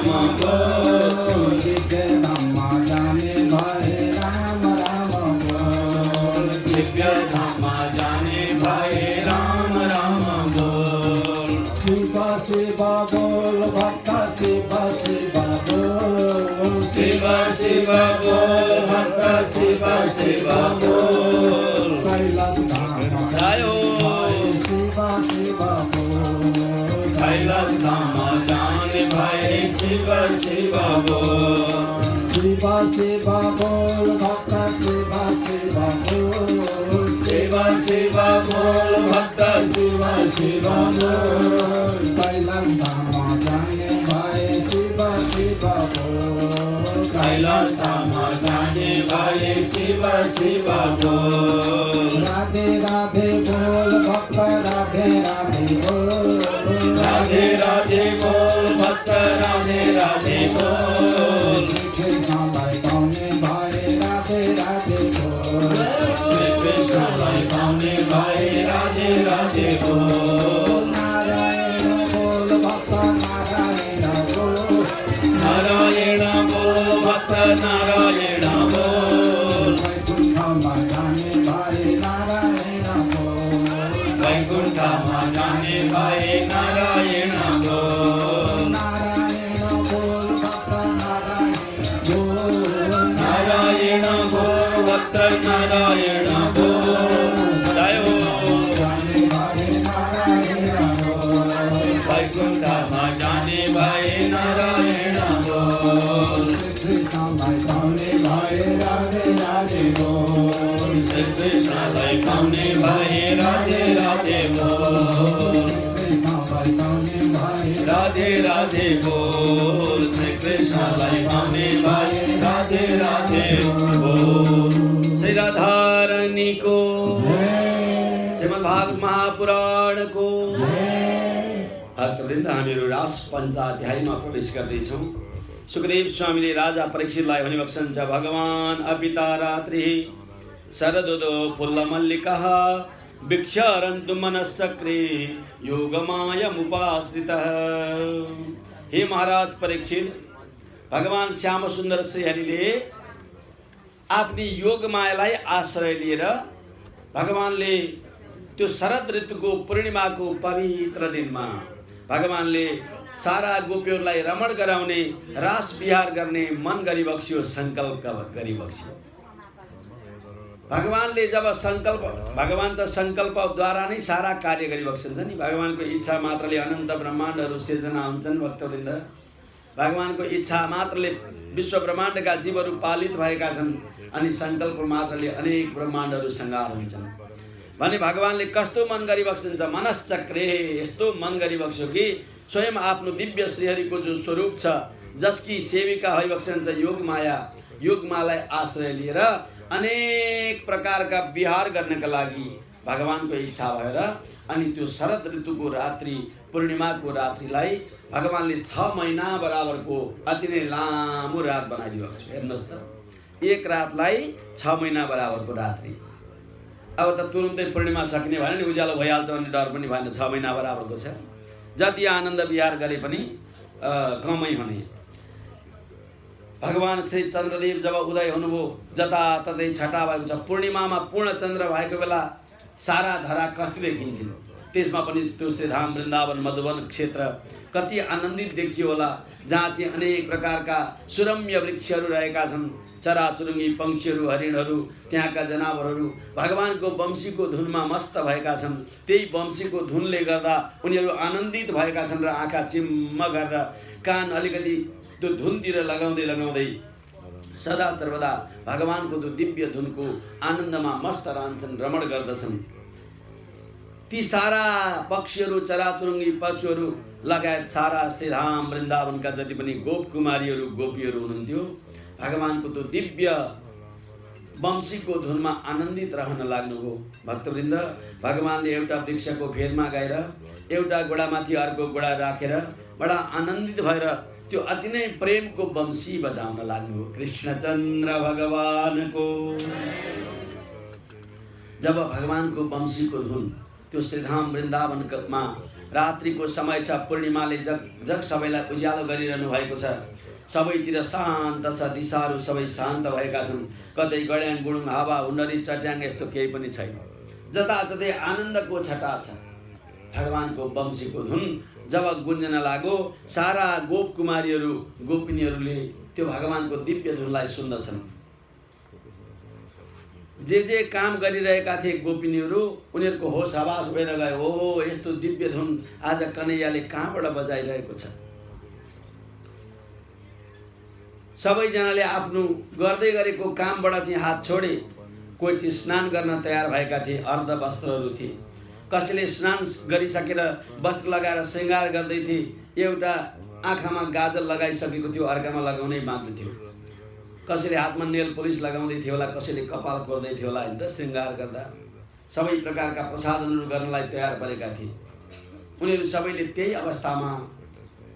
राम बोल, दिव्य धाम जाने भाई राम राम बोल, दिव्य धाम जाने भाई राम राम बोल। शिव शिव बोल भक्त शिव शिव बोल, शिव शिव बोल भक्त शिव शिव बोल। कैलाश धाम जायो शिव शिव बोल, कैलाश धाम जाने भाई शिव शिव बोल। शिव शिव बोल भक्त शिव शिव बोल, शिव शिव बोल भक्त शिव शिव बोल। कैलाश धाम जाने भाई शिव शिव बोल, कैलाश धाम जाने भाई शिव शिव बोल। राधे राधे बोल भक्त राधे राधे बोल, राधे राधे बोल भक्त राधे राधे बोल। कृष्ण भाई कौने भाई राधे राधे बोल, कृष्ण भाई कौने भाई राधे राधे बोल। नारायण बोल भक्त नारायण बोल, नारायण बोल भक्त नारायण बोल। वैकुंठ जाने भाई नारायण बोल, वैकुंठ जाने भाई नारायण बोल। नारायण बोल भक्त नारायण बोल, नारायण बोल भक्त नारायण बोल। जय जाने भाई नारायण बोल, वैकुंठ जाने भाई नारायण बोल। कृष्ण भाई कौने भाई राधे राधे बोल, कृष्ण भाई कौने भाई राधे राधे बोल। कृष्ण भाई कौने भाई राधे राधे बोल, श्री कृष्ण भाई कौने भाई राधे राधे बोल। श्री राधा रानी को श्रीमद् भागवत महापुराण को। भक्तवृन्द, हामीहरू रास पञ्चाध्यायमा प्रवेश गर्दैछौँ। सुखदेव स्वामीले राजा परीक्षितलाई भनिबक्छन्, भगवान अपिता रात्रि शरदोदो फुल्लमल्लिकः भिक्षरन्तु मनश्चक्रे योगमायमुपाश्रितः। हे महाराज परीक्षित, भगवान श्याम सुन्दर श्रीहरिले आफ्नी योगमायालाई आश्रय लिएर भगवानले त्यो शरद ऋतुको पूर्णिमाको पवित्र दिनमा भगवानले सारा गोपीहरूलाई रमण गराउने, रास विहार गर्ने मन गरिबक्स्यो, सङ्कल्प गरिबक्स्यो। भगवानले जब सङ्कल्प, भगवान त सङ्कल्पद्वारा नै सारा कार्य गरिबक्सन्छ नि। भगवानको इच्छा मात्रले अनन्त ब्रह्माण्डहरू सिर्जना हुन्छन्। भक्तवृन्द, भगवानको इच्छा मात्रले विश्व ब्रह्माण्डका जीवहरू पालित भएका छन्, अनि सङ्कल्प मात्रले अनेक ब्रह्माण्डहरू सङ्घार हुन्छन् भने भगवानले कस्तो मन गरिबक्सन्छ। मनश्चक्रे, यस्तो मन गरिबक्स्यो कि स्वयं आफ्नो दिव्य श्रीहरिको जो स्वरूप छ, जसकी सेविका भइबक्सन्छ योगमाया, योगमालाई आश्रय लिएर अनेक प्रकारका विहार गर्नका लागि भगवानको इच्छा भएर अनि त्यो शरद ऋतुको रात्रि, पूर्णिमाको रात्रिलाई भगवानले 6 महिना बराबरको अति नै लामो रात बनाइदिएको छ। हेर्नुहोस् त, एक रातलाई 6 महिना बराबरको रात्रि। अब त तुरुन्तै पूर्णिमा सकिने भएन नि, उज्यालो भइहाल्छ भन्ने डर पनि भएन। 6 महिना बराबरको छ। जति आनन्द विहार गरे पनि कमै हुने। भगवान श्री चन्द्रदेव जब उदय हुनुभयो, जताततै छटा भएको छ। पूर्णिमामा पूर्ण चन्द्र भएको बेला सारा धरा कति देखिन्छन्। त्यसमा पनि त्यो श्रीधाम वृन्दावन मधुवन क्षेत्र कति आनन्दित देखियो होला, जहाँ चाहिँ अनेक प्रकारका सुरम्य वृक्षहरू रहेका छन्, चराचुरुङ्गी पक्षीहरू, हरिणहरू, त्यहाँका जनावरहरू भगवानको वंशीको धुनमा मस्त भएका छन्। त्यही वंशीको धुनले गर्दा उनीहरू आनन्दित भएका छन् र आँखा चिम्म गरेर कान अलिकति त्यो धुनतिर लगाउँदै लगाउँदै सदा सर्वदा भगवानको त्यो दिव्य धुनको आनन्दमा मस्त रहन्छन्, रमण गर्दछन्। ती सारा पक्षीहरू, चराचुरुङ्गी पशुहरू लगायत सारा श्रीधाम वृन्दावनका जति पनि गोप कुमारीहरू, गोपीहरू हुनुहुन्थ्यो, भगवानको त्यो दिव्य वंशीको धुनमा आनन्दित रहन लाग्नुभयो। भक्तवृन्द, भगवानले एउटा वृक्षको फेदमा गएर एउटा गोडामाथि अर्को गोडा राखेर बडा आनन्दित भएर त्यो अति नै प्रेमको वंशी बजाउन लाग्नुभयो। कृष्णचन्द्र भगवानको जब भगवानको वंशीको धुन त्यो श्रीधाम वृन्दावनमा रात्रिको समय छ, पूर्णिमाले जग सबैलाई उज्यालो गरिरहनु भएको छ। सबैतिर शान्त छ, दिशाहरू सबै शान्त भएका छन्। कतै गड्याङ गुडुङ हावा हुन्डरी चट्याङ यस्तो केही पनि छैन। जताततै आनन्दको छटा छ। भगवानको वंशीको धुन जब गुन्जन लाग्यो, सारा गोप कुमारीहरू गोपिनीहरूले त्यो भगवानको दिव्य धुनलाई सुन्दछन्। जे काम गरिरहेका थिए गोपिनीहरू, उनीहरूको होस हवास उडेर गयो। हो, यस्तो दिव्य धुन आज कन्हैयाले कहाँबाट बजाइरहेको छ। सबैजनाले आफ्नो गर्दै गरेको कामबाट चाहिँ हात छोडे। कोही चाहिँ स्नान गर्न तयार भएका थिए, अर्ध वस्त्रहरू थिए। कसैले स्नान गरिसकेर वस्त्र लगाएर श्रृङ्गार गर्दै थिए। एउटा आँखामा गाजल लगाइसकेको थियो, अर्कामा लगाउनै बाँकी थियो। कसैले हातमा नेल पोलिस लगाउँदै थियो होला, कसैले कपाल कोर्दै थियो होला, हैन त, श्रृङ्गार गर्दा। सबै प्रकारका प्रसादनहरू गर्नलाई तयार परेका थिए। उनीहरू सबैले त्यही अवस्थामा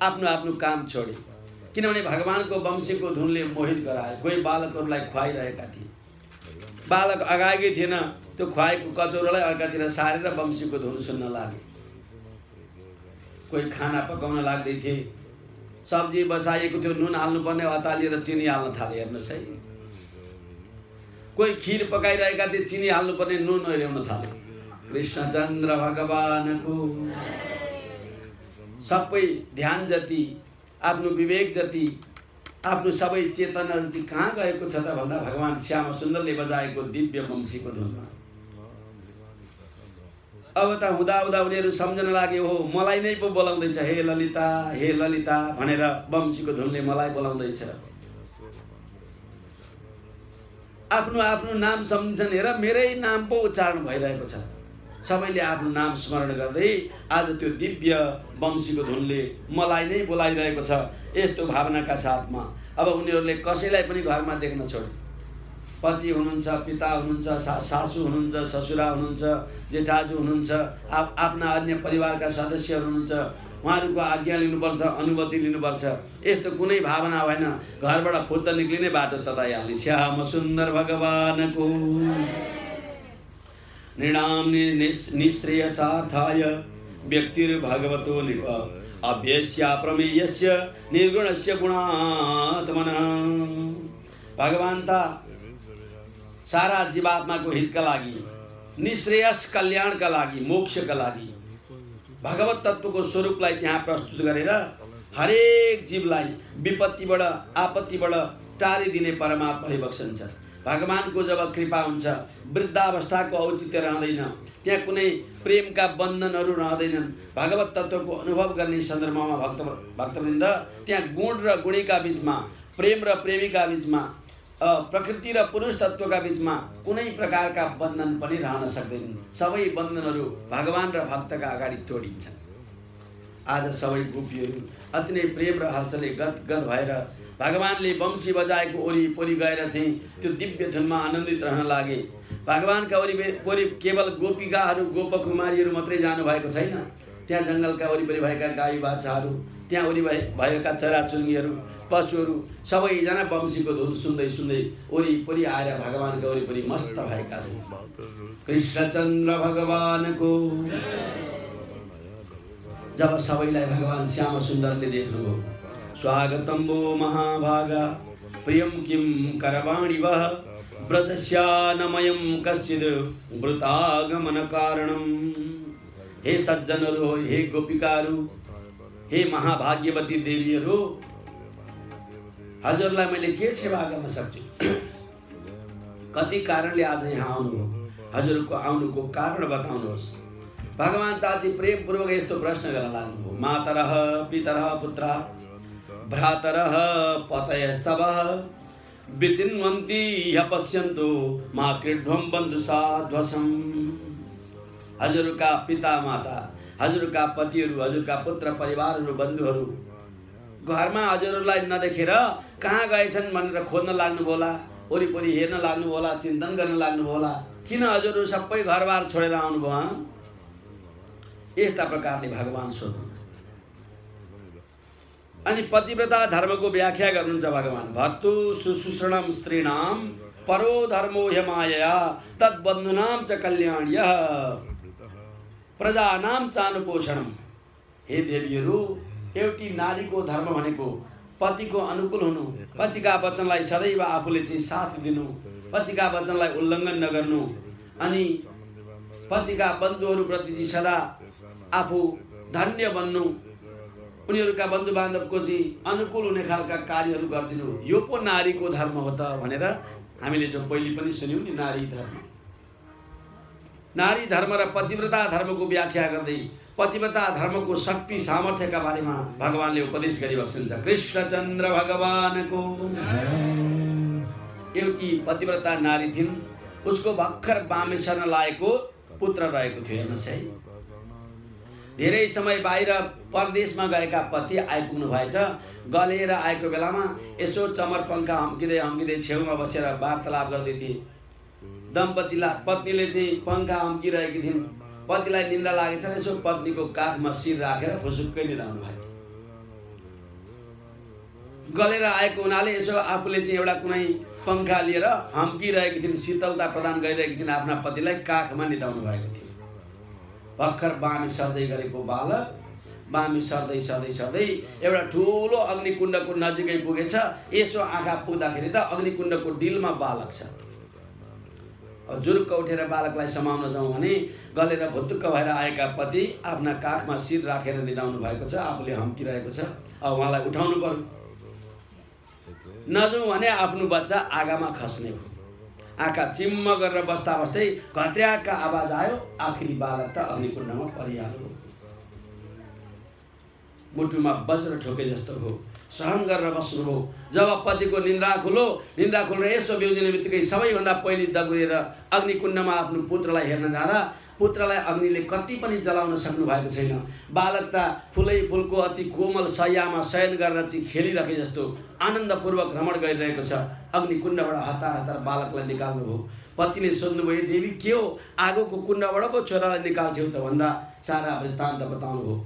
आफ्नो आफ्नो काम छोडे, किनभने भगवानको वंशीको धुनले मोहित गराए। कोही बालकहरूलाई खुवाइरहेका थिए। बालक अगाएकै थिएन, त्यो खुवाएको कचौरालाई अर्कातिर सारेर वंशीको धुन सुन्न लागे। कोही खाना पकाउन लाग्दै थिए, सब्जी बसाइएको थियो, नुन हाल्नुपर्ने अतालिएर चिनी हाल्न थाले। हेर्नुहोस् है, कोही खिर पकाइरहेका थिए, चिनी हाल्नुपर्ने नुन ओर्याउन थाले। कृष्णचन्द्र भगवानको सबै ध्यान जति, आफ्नो विवेक जति, आफ्नो सबै चेतना जति कहाँ गएको छ त भन्दा भगवान श्याम सुन्दरले बजाएको दिव्य वंशीको धुनमा। अब त हुँदा हुँदा उनीहरू सम्झन लागे, हो मलाई नै पो बोलाउँदैछ, हे ललिता, हे ललिता भनेर वंशीको धुनले मलाई बोलाउँदैछ। आफ्नो आफ्नो नाम सम्झन्छन्। हेर, मेरै नाम पो उच्चारण भइरहेको छ। सबैले आफ्नो नाम स्मरण गर्दै आज त्यो दिव्य वंशीको धुनले मलाई नै बोलाइरहेको छ, यस्तो भावनाका साथमा अब उनीहरूले कसैलाई पनि घरमा देख्न छोडे। पति हुनुहुन्छ, पिता हुनुहुन्छ, सासू हुनुहुन्छ, ससुरा हुनुहुन्छ, जेठाजु हुनुहुन्छ, आफ्ना अन्य परिवारका सदस्यहरू हुनुहुन्छ, उहाँहरूको आज्ञा लिनुपर्छ, अनुमति लिनुपर्छ। यस्तो कुनै भावना भएन। घरबाट फुत्त निक्लिने बाटो तताइहाल्ने। श्याम सुन्दर भगवानको नृणाम निःश्रेयसार्थाय व्यक्तिर्भगवतो नृप अभ्यस्या प्रमेयस्य निर्गुणस्य गुणात्मनः। भगवान त सारा जीवात्माको हितका लागि, निःश्रेयस कल्याणका लागि, मोक्षका लागि भगवत तत्त्वको स्वरूपलाई त्यहाँ प्रस्तुत गरेर हरेक जीवलाई विपत्तिबाट, आपत्तिबाट टारिदिने परमात्मा भइबक्सन्छ। भगवानको जब कृपा हुन्छ, वृद्धावस्थाको औचित्य रहँदैन, त्यहाँ कुनै प्रेमका बन्धनहरू रहँदैनन्। भगवत तत्त्वको अनुभव गर्ने सन्दर्भमा भक्तवृन्द त्यहाँ गुण र गुणीका बिचमा, प्रेम र प्रेमीका बिचमा, प्रकृति र पुरुष तत्त्वका बिचमा कुनै प्रकारका बन्धन पनि रहन सक्दैनन्। सबै बन्धनहरू भगवान र भक्तका अगाडि तोडिन्छन्। आज सबै गोपीहरू अति नै प्रेम र हर्षले गदगद भएर भगवानले वंशी बजाएको वरिपरि गएर चाहिँ त्यो दिव्य धुनमा आनन्दित रहन लागे। भगवानका वरिपरि केवल गोपिकाहरू, गोपकुमारीहरू मात्रै जानुभएको छैन। त्यहाँ जङ्गलका वरिपरि भएका गाई बाछाहरू, त्यहाँ वरिपरि भएका चराचुरुङ्गीहरू, पशुहरू सबैजना वंशीको धुन सुन्दै सुन्दै वरिपरि आएर भगवानका वरिपरि मस्त भएका छन्। कृष्णचन्द्र भगवानको जब सबैलाई भगवान श्याम सुन्दरले देख्नुभयो, स्वागतं वो महाभागा प्रियं किं करवाणि वः व्रजस्यानमयं कश्चिद् वृतागमन कारणम्। हे सज्जनहरू, हे गोपिकाहरू, हे महाभाग्यवती देवीहरू, हजुरलाई मैले के सेवा गर्न सक्छु? कति कारणले आज यहाँ आउनुभयो? हजुरको आउनुको कारण बताउनुहोस्। भगवान त अति प्रेमपूर्वक यस्तो प्रश्न गर्न लाग्नुभयो। मातरः पितरः पुत्रः भ्रातरः पतयस्तवः विचिन्वन्ति ह्य पश्यन्तु मा क्रीड्ध्वं बन्धुसाध्वसम्। हजुरका पिता माता, हजुरका पतिहरू, हजुरका पुत्र परिवारहरू, बन्धुहरू घरमा हजुरलाई नदेखेर कहाँ गएछन् भनेर खोज्न लाग्नुभयो होला, वरिपरि हेर्न लाग्नुभयो होला, चिन्तन गर्न लाग्नुभयो होला। किन हजुरहरू सबै घरबार छोडेर आउनुभयो? यस्ता प्रकारले भगवान सोध्नुहुन्छ। अनि पतिव्रता धर्मको व्याख्या गर्नुहुन्छ भगवान। भर्तु शुश्रूषणं स्त्रीणां परो धर्मो ह्यमायया तद्बन्धूनां च कल्याण्यः प्रजानां चानुपोषणम्। हे देवीहरू, एउटी नारीको धर्म भनेको पतिको अनुकूल हुनु, पतिका वचनलाई सदैव आफूले चाहिँ साथ दिनु, पतिका वचनलाई उल्लङ्घन नगर्नु, अनि पतिका बन्धुहरूप्रति चाहिँ सदा आफू धन्य बन्नु, उनीहरूका बन्धु बान्धवको चाहिँ अनुकूल हुने खालका कार्यहरू गरिदिनु, यो पो नारीको धर्म हो त भनेर हामीले जो पहिले पनि सुन्यौँ नि, नारी धर्म। नारी धर्म र पतिव्रता धर्मको व्याख्या गर्दै पतिव्रता धर्मको शक्ति सामर्थ्यका बारेमा भगवानले उपदेश गरिबक्सन्छ। कृष्णचन्द्र भगवानको एउटी पतिव्रता नारी थिइन्, उसको भर्खर बामे सर्न लागेको पुत्र रहेको थियो। हेर्नुहोस् है, धेरै समय बाहिर परदेशमा गएका पति आइपुग्नु भएछ। गलेर आएको बेलामा यसो चमर पङ्खा हम्किँदै हम्किँदै छेउमा बसेर वार्तालाप गर्दै थिए। पत्नीले चाहिँ पङ्खा हम्किरहेकी थिइन्। पतिलाई निन्द्रा लागेछ, यसो पत्नीको काखमा शिर राखेर फुसुक्कै निदाउनु भएको थियो। गलेर आएको हुनाले यसो आफूले चाहिँ एउटा कुनै पङ्खा लिएर हम्किरहेकी थिइन्, शीतलता प्रदान गरिरहेकी थिइन् आफ्ना पतिलाई, काखमा निदाउनु भएको थियो। भर्खर बामी सर्दै गरेको बालक बामी सर्दै सर्दै सर्दै एउटा ठुलो अग्निकुण्डको नजिकै पुगेछ। यसो आँखा पुग्दाखेरि त अग्निकुण्डको डिलमा बालक छ। अब जुरुक्क उठेर बालकलाई समाउन जाउँ भने गलेर भुत्तुक्क भएर आएका पति आफ्ना काखमा शिर राखेर निदाउनु भएको छ, आफूले हम्किरहेको छ। अब उहाँलाई उठाउनु पर्यो। नजाउँ भने आफ्नो बच्चा आगामा खस्ने हो। आँखा चिम्म गरेर बस्दा बस्दै घत्र्याका आवाज आयो, आखिरी बालक त अग्निकुण्डमा परिहाल्यो। मुटुमा वज्र ठोके जस्तो हो, सहन गरेर बस्नुभयो। जब पतिको निन्द्रा खुलेर यसो बिउजिने बित्तिकै सबैभन्दा पहिले दगुरेर अग्निकुण्डमा आफ्नो पुत्रलाई हेर्न जाँदा पुत्रलाई अग्निले कति पनि जलाउन सक्नु भएको छैन। बालक त फुलै फुलको अति कोमल शय्यामा शयन गरेर चाहिँ खेलिरहे जस्तो आनन्दपूर्वक भ्रमण गरिरहेको छ। अग्निकुण्डबाट हतार हतार बालकलाई निकाल्नुभयो। पतिले सोध्नुभयो, देवी के हो, आगोको कुण्डबाट पो छोरालाई निकाल्छौ त भन्दा सारा वृत्तान्त बताउनुभयो।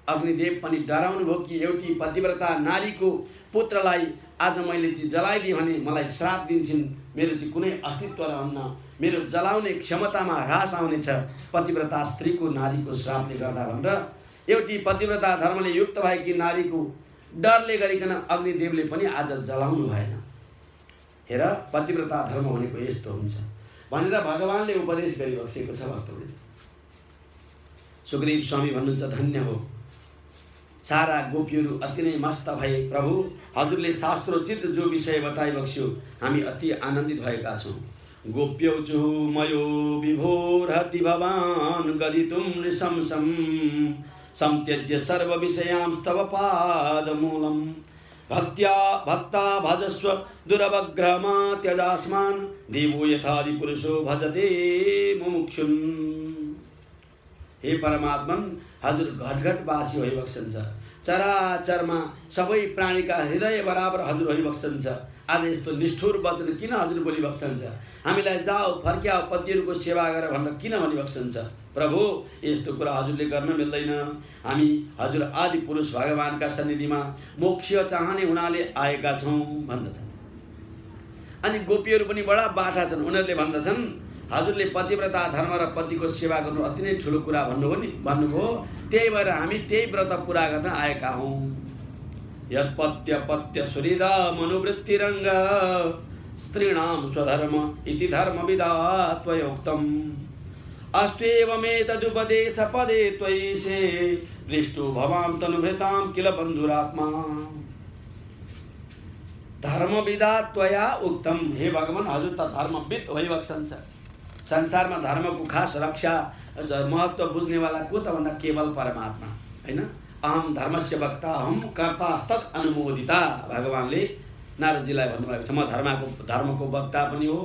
अग्निदेव पनि डराउनु भयो कि एउटी पतिव्रता नारीको पुत्रलाई आज मैले चाहिँ जलाइदिएँ भने मलाई श्राप दिन्छन्, मेरो चाहिँ कुनै अस्तित्व रहन्न, मेरो जलाउने क्षमतामा ह्रास आउनेछ पतिव्रता स्त्रीको नारीको श्रापले गर्दा भनेर एउटी पतिव्रता धर्मले युक्त भएकी नारीको डरले गरिकन अग्निदेवले पनि आज जलाउनु भएन। हेर, पतिव्रता धर्म भनेको यस्तो हुन्छ भनेर भगवानले उपदेश गरिबक्सेको छ। भक्तवृन्द, सुग्रीव स्वामी भन्नुहुन्छ, धन्य हो, सारा गोपीहरू अति नै मस्त भए। प्रभु, हजुरले शास्त्रोचित जो विषय बताइबक्स्यो हामी अति आनन्दित भएका छौँ। गोप्यौचु मयो विभोर्हति भवान् गदितुं नृशंसं संत्यज्य सर्व विषयांस्तव पादमूलं भक्ता भजस्व दुरवग्रहमा त्यजास्मान् देवो यथादि पुरुषो भजते मुमुक्षुन्। हे परमात्मन, हजुर घटघटवासी होइबक्सन्छ। चराचरमा सबै प्राणीका हृदय बराबर हजुर होइबक्सन्छ। आज यस्तो निष्ठुर वचन किन हजुर बोलिबक्सन्छ? हामीलाई जाऊ फर्क्याऊ पतिहरूको सेवा गर भनेर किन भनिबक्सन्छ? प्रभु, यस्तो कुरा हजुरले गर्न मिल्दैन। हामी हजुर आदि पुरुष भगवानका सन्निधिमा मोक्ष चाहने हुनाले आएका छौँ भन्दछन्। अनि गोपीहरू पनि बडा बाठा छन्। उनीहरूले भन्दछन्, हजुरले पतिव्रता धर्म र पतिको सेवा गर्नु अति नै ठुलो कुरा भन्नुभयो, त्यही भएर हामी त्यही व्रत पुरा गर्न आएका हौँ। यत्पत्य पत्य सुहृद मनुवृत्तिरङ्ग स्त्रीणां स्वधर्म इति धर्मविदा त्वयोक्तम् अस्त्वेवमेतदुपदेश पदे त्वयिषे पृष्टो भवां तनुभृतां किल बन्धुरात्मा। धर्मविदा त्वया उक्तम। हे भगवान, हजुर त धर्मविद होइबक्सन्छ। संसारमा धर्मको खास रक्षा महत्त्व बुझ्नेवाला को त भन्दा केवल परमात्मा हैन। अहम धर्मस्य वक्ता अहम कर्ता तत् अनुमोदिता भगवानले नारदजीलाई भन्नुभएको छ। म धर्मको वक्ता पनि हो,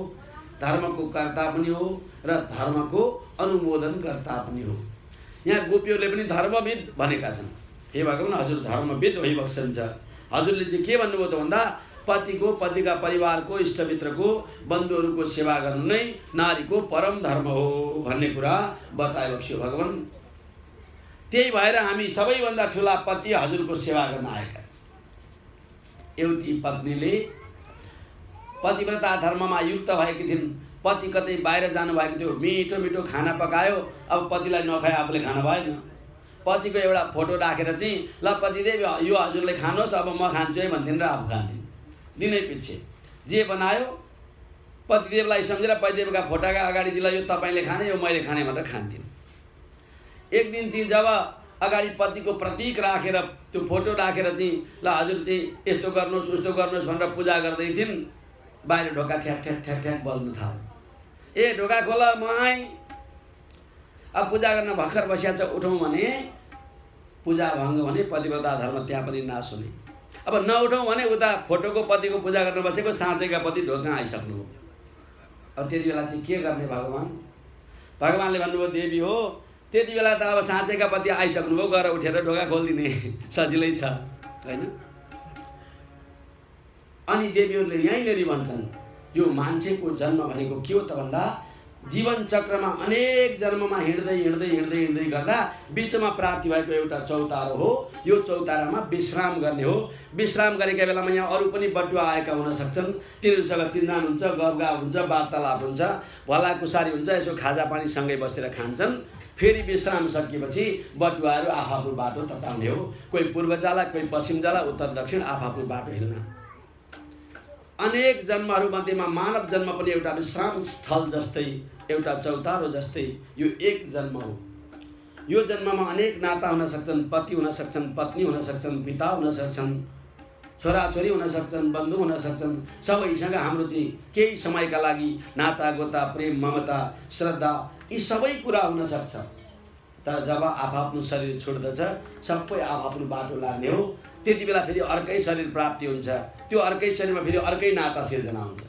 धर्मको कर्ता पनि हो र धर्मको अनुमोदन कर्ता पनि हो। यहाँ गोपीहरूले पनि धर्मविद भनेका छन्। हे भगवान, हजुर धर्मविद होइबक्सन्छ। हजुरले चाहिँ के भन्नुभयो त भन्दा पतिको, पतिका परिवारको, इष्टमित्रको, बन्धुहरूको सेवा गर्नु नै नारीको परम धर्म हो भन्ने कुरा बताइबक्स्यो भगवान। त्यही भएर हामी सबैभन्दा ठुला पति हजुरको सेवा गर्न आएका। एउटी पत्नीले पतिव्रता धर्ममा युक्त भएकी थिइन्। पति कतै बाहिर जानुभएको थियो, मिठो मिठो खाना पकायो। अब पतिलाई नखाए आफूले खान भएन। पतिको एउटा फोटो राखेर चाहिँ ल पतिदेव यो हजुरले खानुहोस् अब म खान्छु है भन्दिन् र आफू खान्थिन्। दिनै पछि जे बनायो पतिदेवलाई सम्झेर पतिदेवका फोटाका अगाडि चाहिँ ल यो तपाईँले खाने यो मैले खाने भनेर खान्थिन्। एक दिन चाहिँ जब अगाडि पतिको प्रतीक राखेर त्यो फोटो राखेर चाहिँ ल हजुर चाहिँ यस्तो गर्नुहोस् उस्तो गर्नुहोस् भनेर पूजा गर्दै थिइन्, बाहिर ढोका ठ्याक ठ्याक ठ्याक ठ्याक बज्न थाल्यो। ए ढोका खोल म आएँ। अब पूजा गर्न भर्खर बसिया छ, उठौँ भने पूजा भङ्ग भने पतिव्रता धर्म त्यहाँ पनि नाश हुने। अब नउठौँ भने उता फोटोको पतिको पूजा गर्न बसेको साँचैका पति ढोका आइसक्नु हो। अब त्यति बेला चाहिँ के गर्ने भगवान्ले भन्नुभयो देवी हो त्यति बेला त अब साँचैका पति आइसक्नुभयो, गएर उठेर ढोका खोलिदिने सजिलै छ होइन। अनि देवीहरूले यहीँनिर भन्छन् यो मान्छेको जन्म भनेको के हो त भन्दा जीवन चक्रमा अनेक जन्ममा हिँड्दै हिँड्दै हिँड्दै हिँड्दै गर्दा बिचमा प्राप्ति भएको एउटा चौतारो हो। यो चौतारामा विश्राम गर्ने हो। विश्राम गरेका बेलामा यहाँ अरू पनि बटुवा आएका हुन सक्छन्, तिनीहरूसँग चिन्जान हुन्छ, गफगाफ हुन्छ, वार्तालाप हुन्छ, भलाकुसारी हुन्छ, यसो खाजा पानी सँगै बसेर खान्छन्। फेरि विश्राम सकिएपछि बटुवाहरू आफआफ्नो बाटो तताउने हो। कोही पूर्व जाला, कोही पश्चिम जाला, उत्तर दक्षिण आफआफ्नो बाटो हिँड्न। अनेक जन्महरू मध्येमा मानव जन्म पनि एउटा विश्राम स्थल जस्तै, एउटा चौतारो जस्तै यो एक जन्म हो। यो जन्ममा अनेक नाता हुन सक्छन्, पति हुन सक्छन्, पत्नी हुन सक्छन्, पिता हुन सक्छन्, छोराछोरी हुन सक्छन्, बन्धु हुन सक्छन्। सबैसँग हाम्रो चाहिँ केही समयका लागि नाता गोता, प्रेम, ममता, श्रद्धा यी सबै कुरा हुन सक्छ। तर जब आफआफ्नो शरीर छुट्दछ सबै आफआफ्नो बाटो लाग्ने हो। त्यति बेला फेरि अर्कै शरीर प्राप्ति हुन्छ, त्यो अर्कै शरीरमा फेरि अर्कै नाता सिर्जना हुन्छ।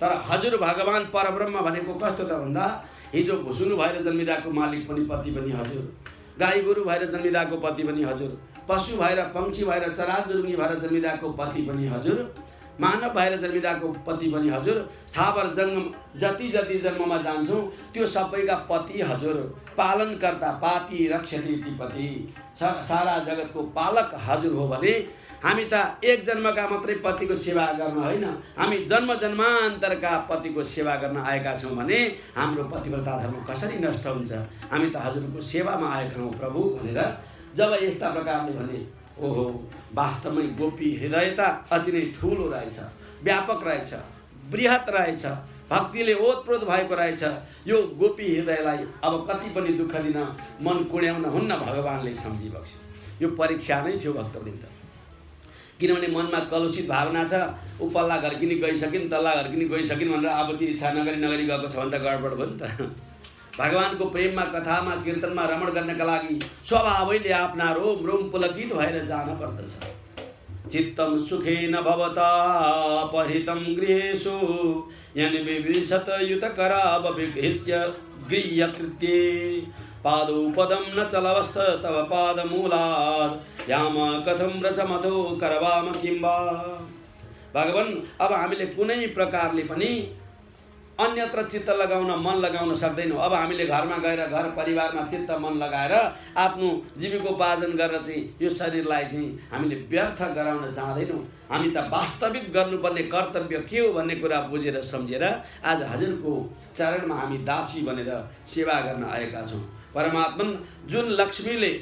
तर हजुर भगवान् परब्रह्म भनेको कस्तो त भन्दा हिजो भुसुनु भएर जन्मिदाको मालिक पनि पति पनि हजुर, गाई गोरु भएर जन्मिदाको पति पनि हजुर, पशु भएर पक्षी भएर चराचुरुङ्गी भएर जन्मिदाको पति पनि हजुर, मानव भएर जन्मिदाको पति पनि हजुर, स्थावर जन्म जति जति जन्ममा जान्छौँ त्यो सबैका पति हजुर, पालनकर्ता पाति रक्षति पति, सारा जगतको पालक हजुर हो भने हामी त एक जन्मका मात्रै पतिको सेवा गर्न होइन, हामी जन्म जन्मान्तरका पतिको सेवा गर्न आएका छौँ भने हाम्रो पतिव्रता धर्म कसरी नष्ट हुन्छ? हामी त हजुरको सेवामा आएका हौँ प्रभु भनेर जब यस्ता प्रकारले भने ओहो वास्तवमै गोपी हृदयता अति नै ठुलो रहेछ, व्यापक रहेछ, बृहत रहेछ, भक्तिले ओतप्रोत भएको रहेछ। यो गोपी हृदयलाई अब कति पनि दुःख दिन मन कुड्याउन हुन्न भगवान्ले सम्झिबक्स्यो। यो परीक्षा नै थियो भक्तवृन्द, किनभने मनमा कलुषित भावना छ। उपल्ला घर किनी गइसकिन्, तल्ला घर किनी गइसकिन् भनेर आबुति इच्छा नगरी नगरी गएको छ भने त गडबड भयो नि त। भगवानको प्रेममा, कथामा, कीर्तनमा रमण गर्नका लागि स्वभावैले आफ्ना रोम रोम पुलकित भएर जान पर्दछ। चित्तम सुखेन भवता परिहितं गृहेषु यन विवृषत युतकराव विहित्य गृह्यकृत्ये पादौ पदं न चलवस्त तव पादमूलात् याम कथं रचमधो करवाम किम्बा। भगवान् अब हामीले कुनै प्रकारले पनि अन्यत्र चित्त लगाउन, मन लगाउन सक्दैनौँ। अब हामीले घरमा गएर घर परिवारमा चित्त मन लगाएर आफ्नो जीविकोपार्जन गरेर चाहिँ यो शरीरलाई चाहिँ हामीले व्यर्थ गराउन चाहँदैनौँ। हामी त वास्तविक गर्नुपर्ने कर्तव्य के हो भन्ने कुरा बुझेर सम्झेर आज हजुरको चरणमा हामी दासी बनेर सेवा गर्न आएका छौँ। परमात्मन जुन लक्ष्मीले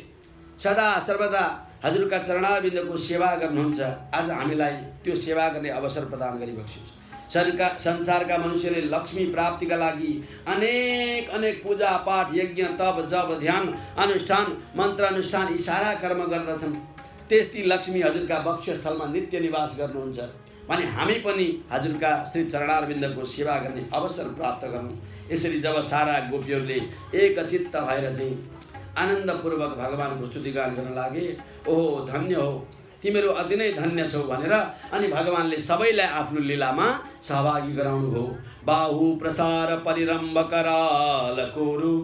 सदा सर्वदा हजुरका चरणारविन्दको सेवा गर्नुहुन्छ, आज हामीलाई त्यो सेवा गर्ने अवसर प्रदान गरिबक्स्योस्। संसारका मनुष्यले लक्ष्मी प्राप्तिका लागि अनेक अनेक पूजा पाठ, यज्ञ, तप, जप, ध्यान, अनुष्ठान, मन्त्र अनुष्ठान यी सारा कर्म गर्दछन्। त्यस्ती लक्ष्मी हजुरका वक्षस्थलमा नित्य निवास गर्नुहुन्छ भने हामी पनि हजुरका श्री चरणारविन्दको सेवा गर्ने अवसर प्राप्त गर्नु। यसरी जब सारा गोपीहरूले एकचित्त भएर चाहिँ आनन्दपूर्वक भगवानको स्तुतिगान गर्न लागे, ओहो धन्य हो तिमीहरू अति नै धन्य छौ भनेर अनि भगवानले सबैलाई आफ्नो लीलामा सहभागी गराउनु भयो। बाहु प्रसार परिरम्भ कराल कोरु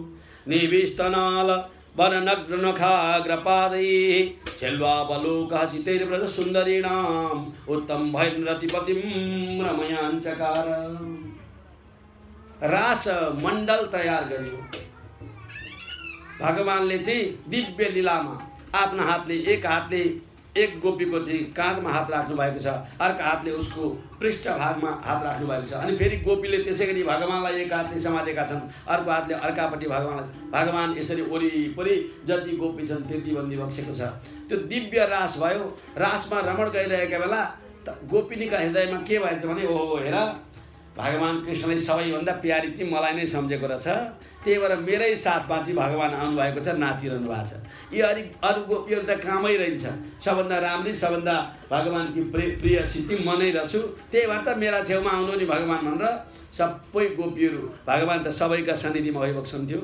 निविस्तनाल वननग्न नखाग्रपादै छेल्वा बलोक हसितैर्व्रज सुन्दरीणाम उत्तम भैरतिपतिम रमयाञ्चकार। रास मण्डल तयार गर्यो भगवानले चाहिँ दिव्य लीलामा। आफ्नो हातले एक हातले एक गोपीको चाहिँ काँधमा हात राख्नु भएको छ, अर्को हातले उसको पृष्ठभागमा हात राख्नु भएको छ। अनि फेरि गोपीले त्यसै गरी भगवानलाई एक हातले समातेका छन्, अर्को हातले अर्कापट्टि भगवान यसरी वरिपरि जति गोपी छन् त्यति बन्दी बक्सेको छ। त्यो दिव्य रास भयो। रासमा रमण गरिरहेका बेला गोपिनीका हृदयमा के भएछ भने ओहो हेर भगवान कृष्णले सबैभन्दा प्यारी चाहिँ मलाई नै सम्झेको रहेछ, त्यही भएर मेरै साथमा चाहिँ भगवान आउनुभएको छ, नाचिरहनु भएको छ। यी अरू गोपीहरू त कामै रहन्छ, सबभन्दा राम्री सबभन्दा भगवानकी प्रियसी चाहिँ म नै रहेछु, त्यही भएर त मेरा छेउमा आउनु नि भगवान भनेर सबै गोपीहरू, भगवान त सबैका सन्निधिमा भइबक्सन्थ्यो।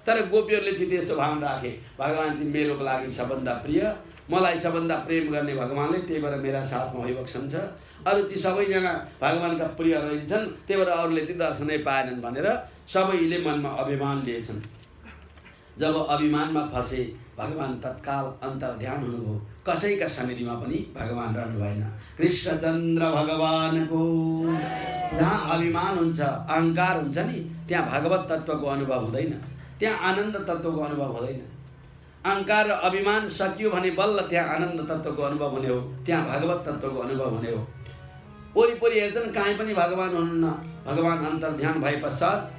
तर गोपीहरूले चाहिँ त्यस्तो भावना राखे भगवान चाहिँ मेरोको लागि सबभन्दा प्रिय, मलाई सबभन्दा प्रेम गर्ने भगवानले, त्यही भएर मेरा साथमा भइबक्सन्छ। अरू ती सबैजना भगवानका प्रिय रहन्छन्, त्यही भएर अरूले चाहिँ दर्शनै पाएनन् भनेर सबैले मनमा अभिमान लिएछन्। जब अभिमानमा फसे भगवान तत्काल अन्तर्ध्यान हुनुभयो, कसैका सन्निधिमा पनि भगवान रहनु भएन। कृष्णचन्द्र भगवानको जहाँ अभिमान हुन्छ, अहङ्कार हुन्छ नि, त्यहाँ भगवत तत्त्वको अनुभव हुँदैन, त्यहाँ आनन्द तत्त्वको अनुभव हुँदैन। अहङ्कार र अभिमान सकियो भने बल्ल त्यहाँ आनन्द तत्त्वको अनुभव हुने हो, त्यहाँ भगवत तत्त्वको अनुभव हुने हो। वरिपरि हेर्छन् कहीँ पनि भगवान हुनुहुन्न। भगवान अन्तर्ध्यान भए पश्चात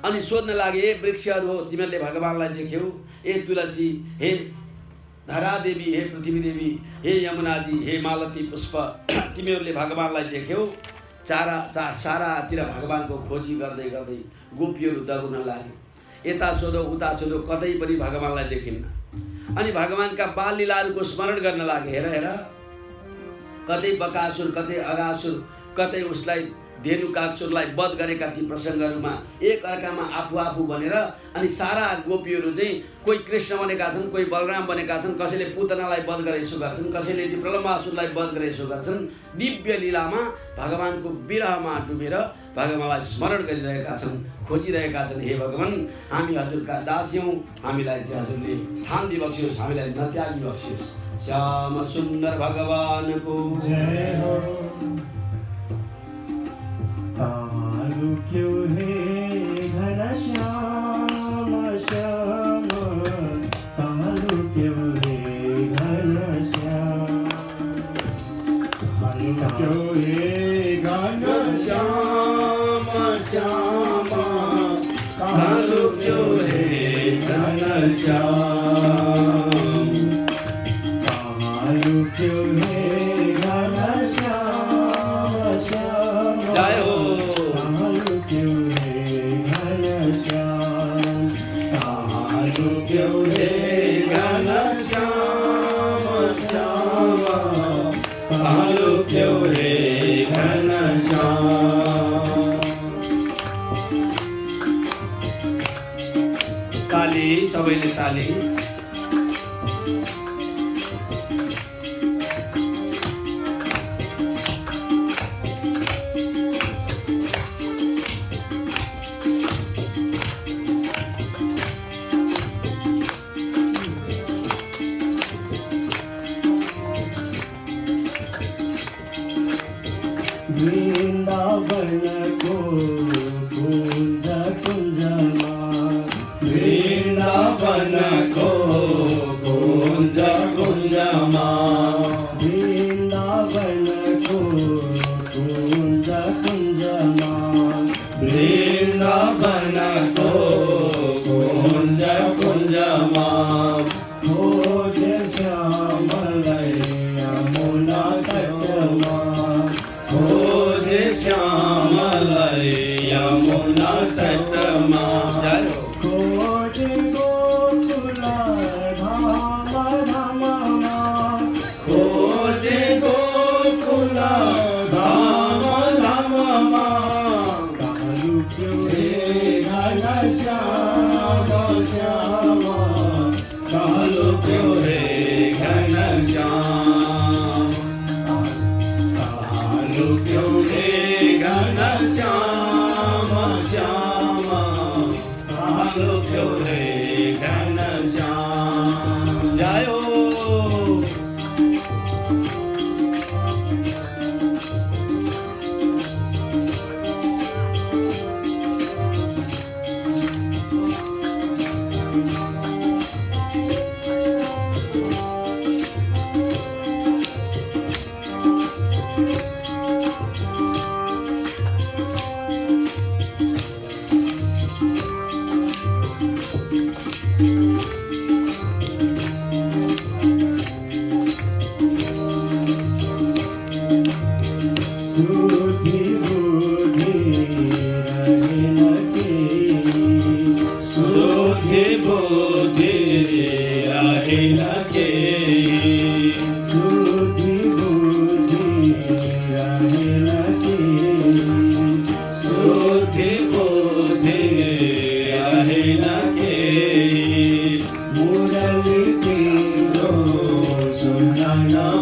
अनि सोध्न लागे, हे वृक्षहरू हो तिमीहरूले भगवानलाई देख्यौ, हे तुलसी, हे धरादेवी, हे पृथ्वी देवी, हे यमुनाजी, हे मालती पुष्प, तिमीहरूले भगवानलाई देख्यौ। सारातिर भगवानको खोजी गर्दै गर्दै गोपीहरू दगुन लागे। यता सोधो उता सोधो, कतै पनि भगवानलाई देखिन्न। अनि भगवानका बाल लीलाहरूको स्मरण गर्न लागे। हेर हेर कतै बकासुर, कतै अगासुर, कतै उसलाई धेनुकासुरलाई वध गरेका ती प्रसङ्गहरूमा एक अर्कामा आफू आफू भनेर अनि सारा गोपीहरू चाहिँ कोही कृष्ण बनेका छन्, कोही बलराम बनेका छन्, कसैले पुतनालाई वध गरे यसो गर्छन्, कसैले चाहिँ प्रलम्बासुरलाई वध गरे यसो गर्छन्। दिव्य लीलामा भगवानको विरहमा डुबेर भगवानलाई स्मरण गरिरहेका छन्, खोजिरहेका छन्। हे भगवान, हामी हजुरका दास हौँ, हामीलाई चाहिँ हजुरले स्थान दिबक्सियोस्, हामीलाई नत्यागी बक्सियोस्। श्याम सुन्दर भगवानको जय हो। क्यों हे घन श्याम श्याम, कालू क्यों हे घन श्याम, क्यों हे घन श्याम श्याम, कालू क्यों हे घन श्याम, कालू क्यों हे घन श्याम श्याम। जय हो। ताली सबैले ताली। वृंदावन को कुंज कुंजमा, वृंदावन को कुंज कुंजमा, वृंदावन को कुंज कुंजमा, वृंदावन को कुंज कुंजमा। खोज श्यामलय यमुना तटमा, खोज श्यामलय यमुना तटमा। खोज गोकुल धाम धाम, खोज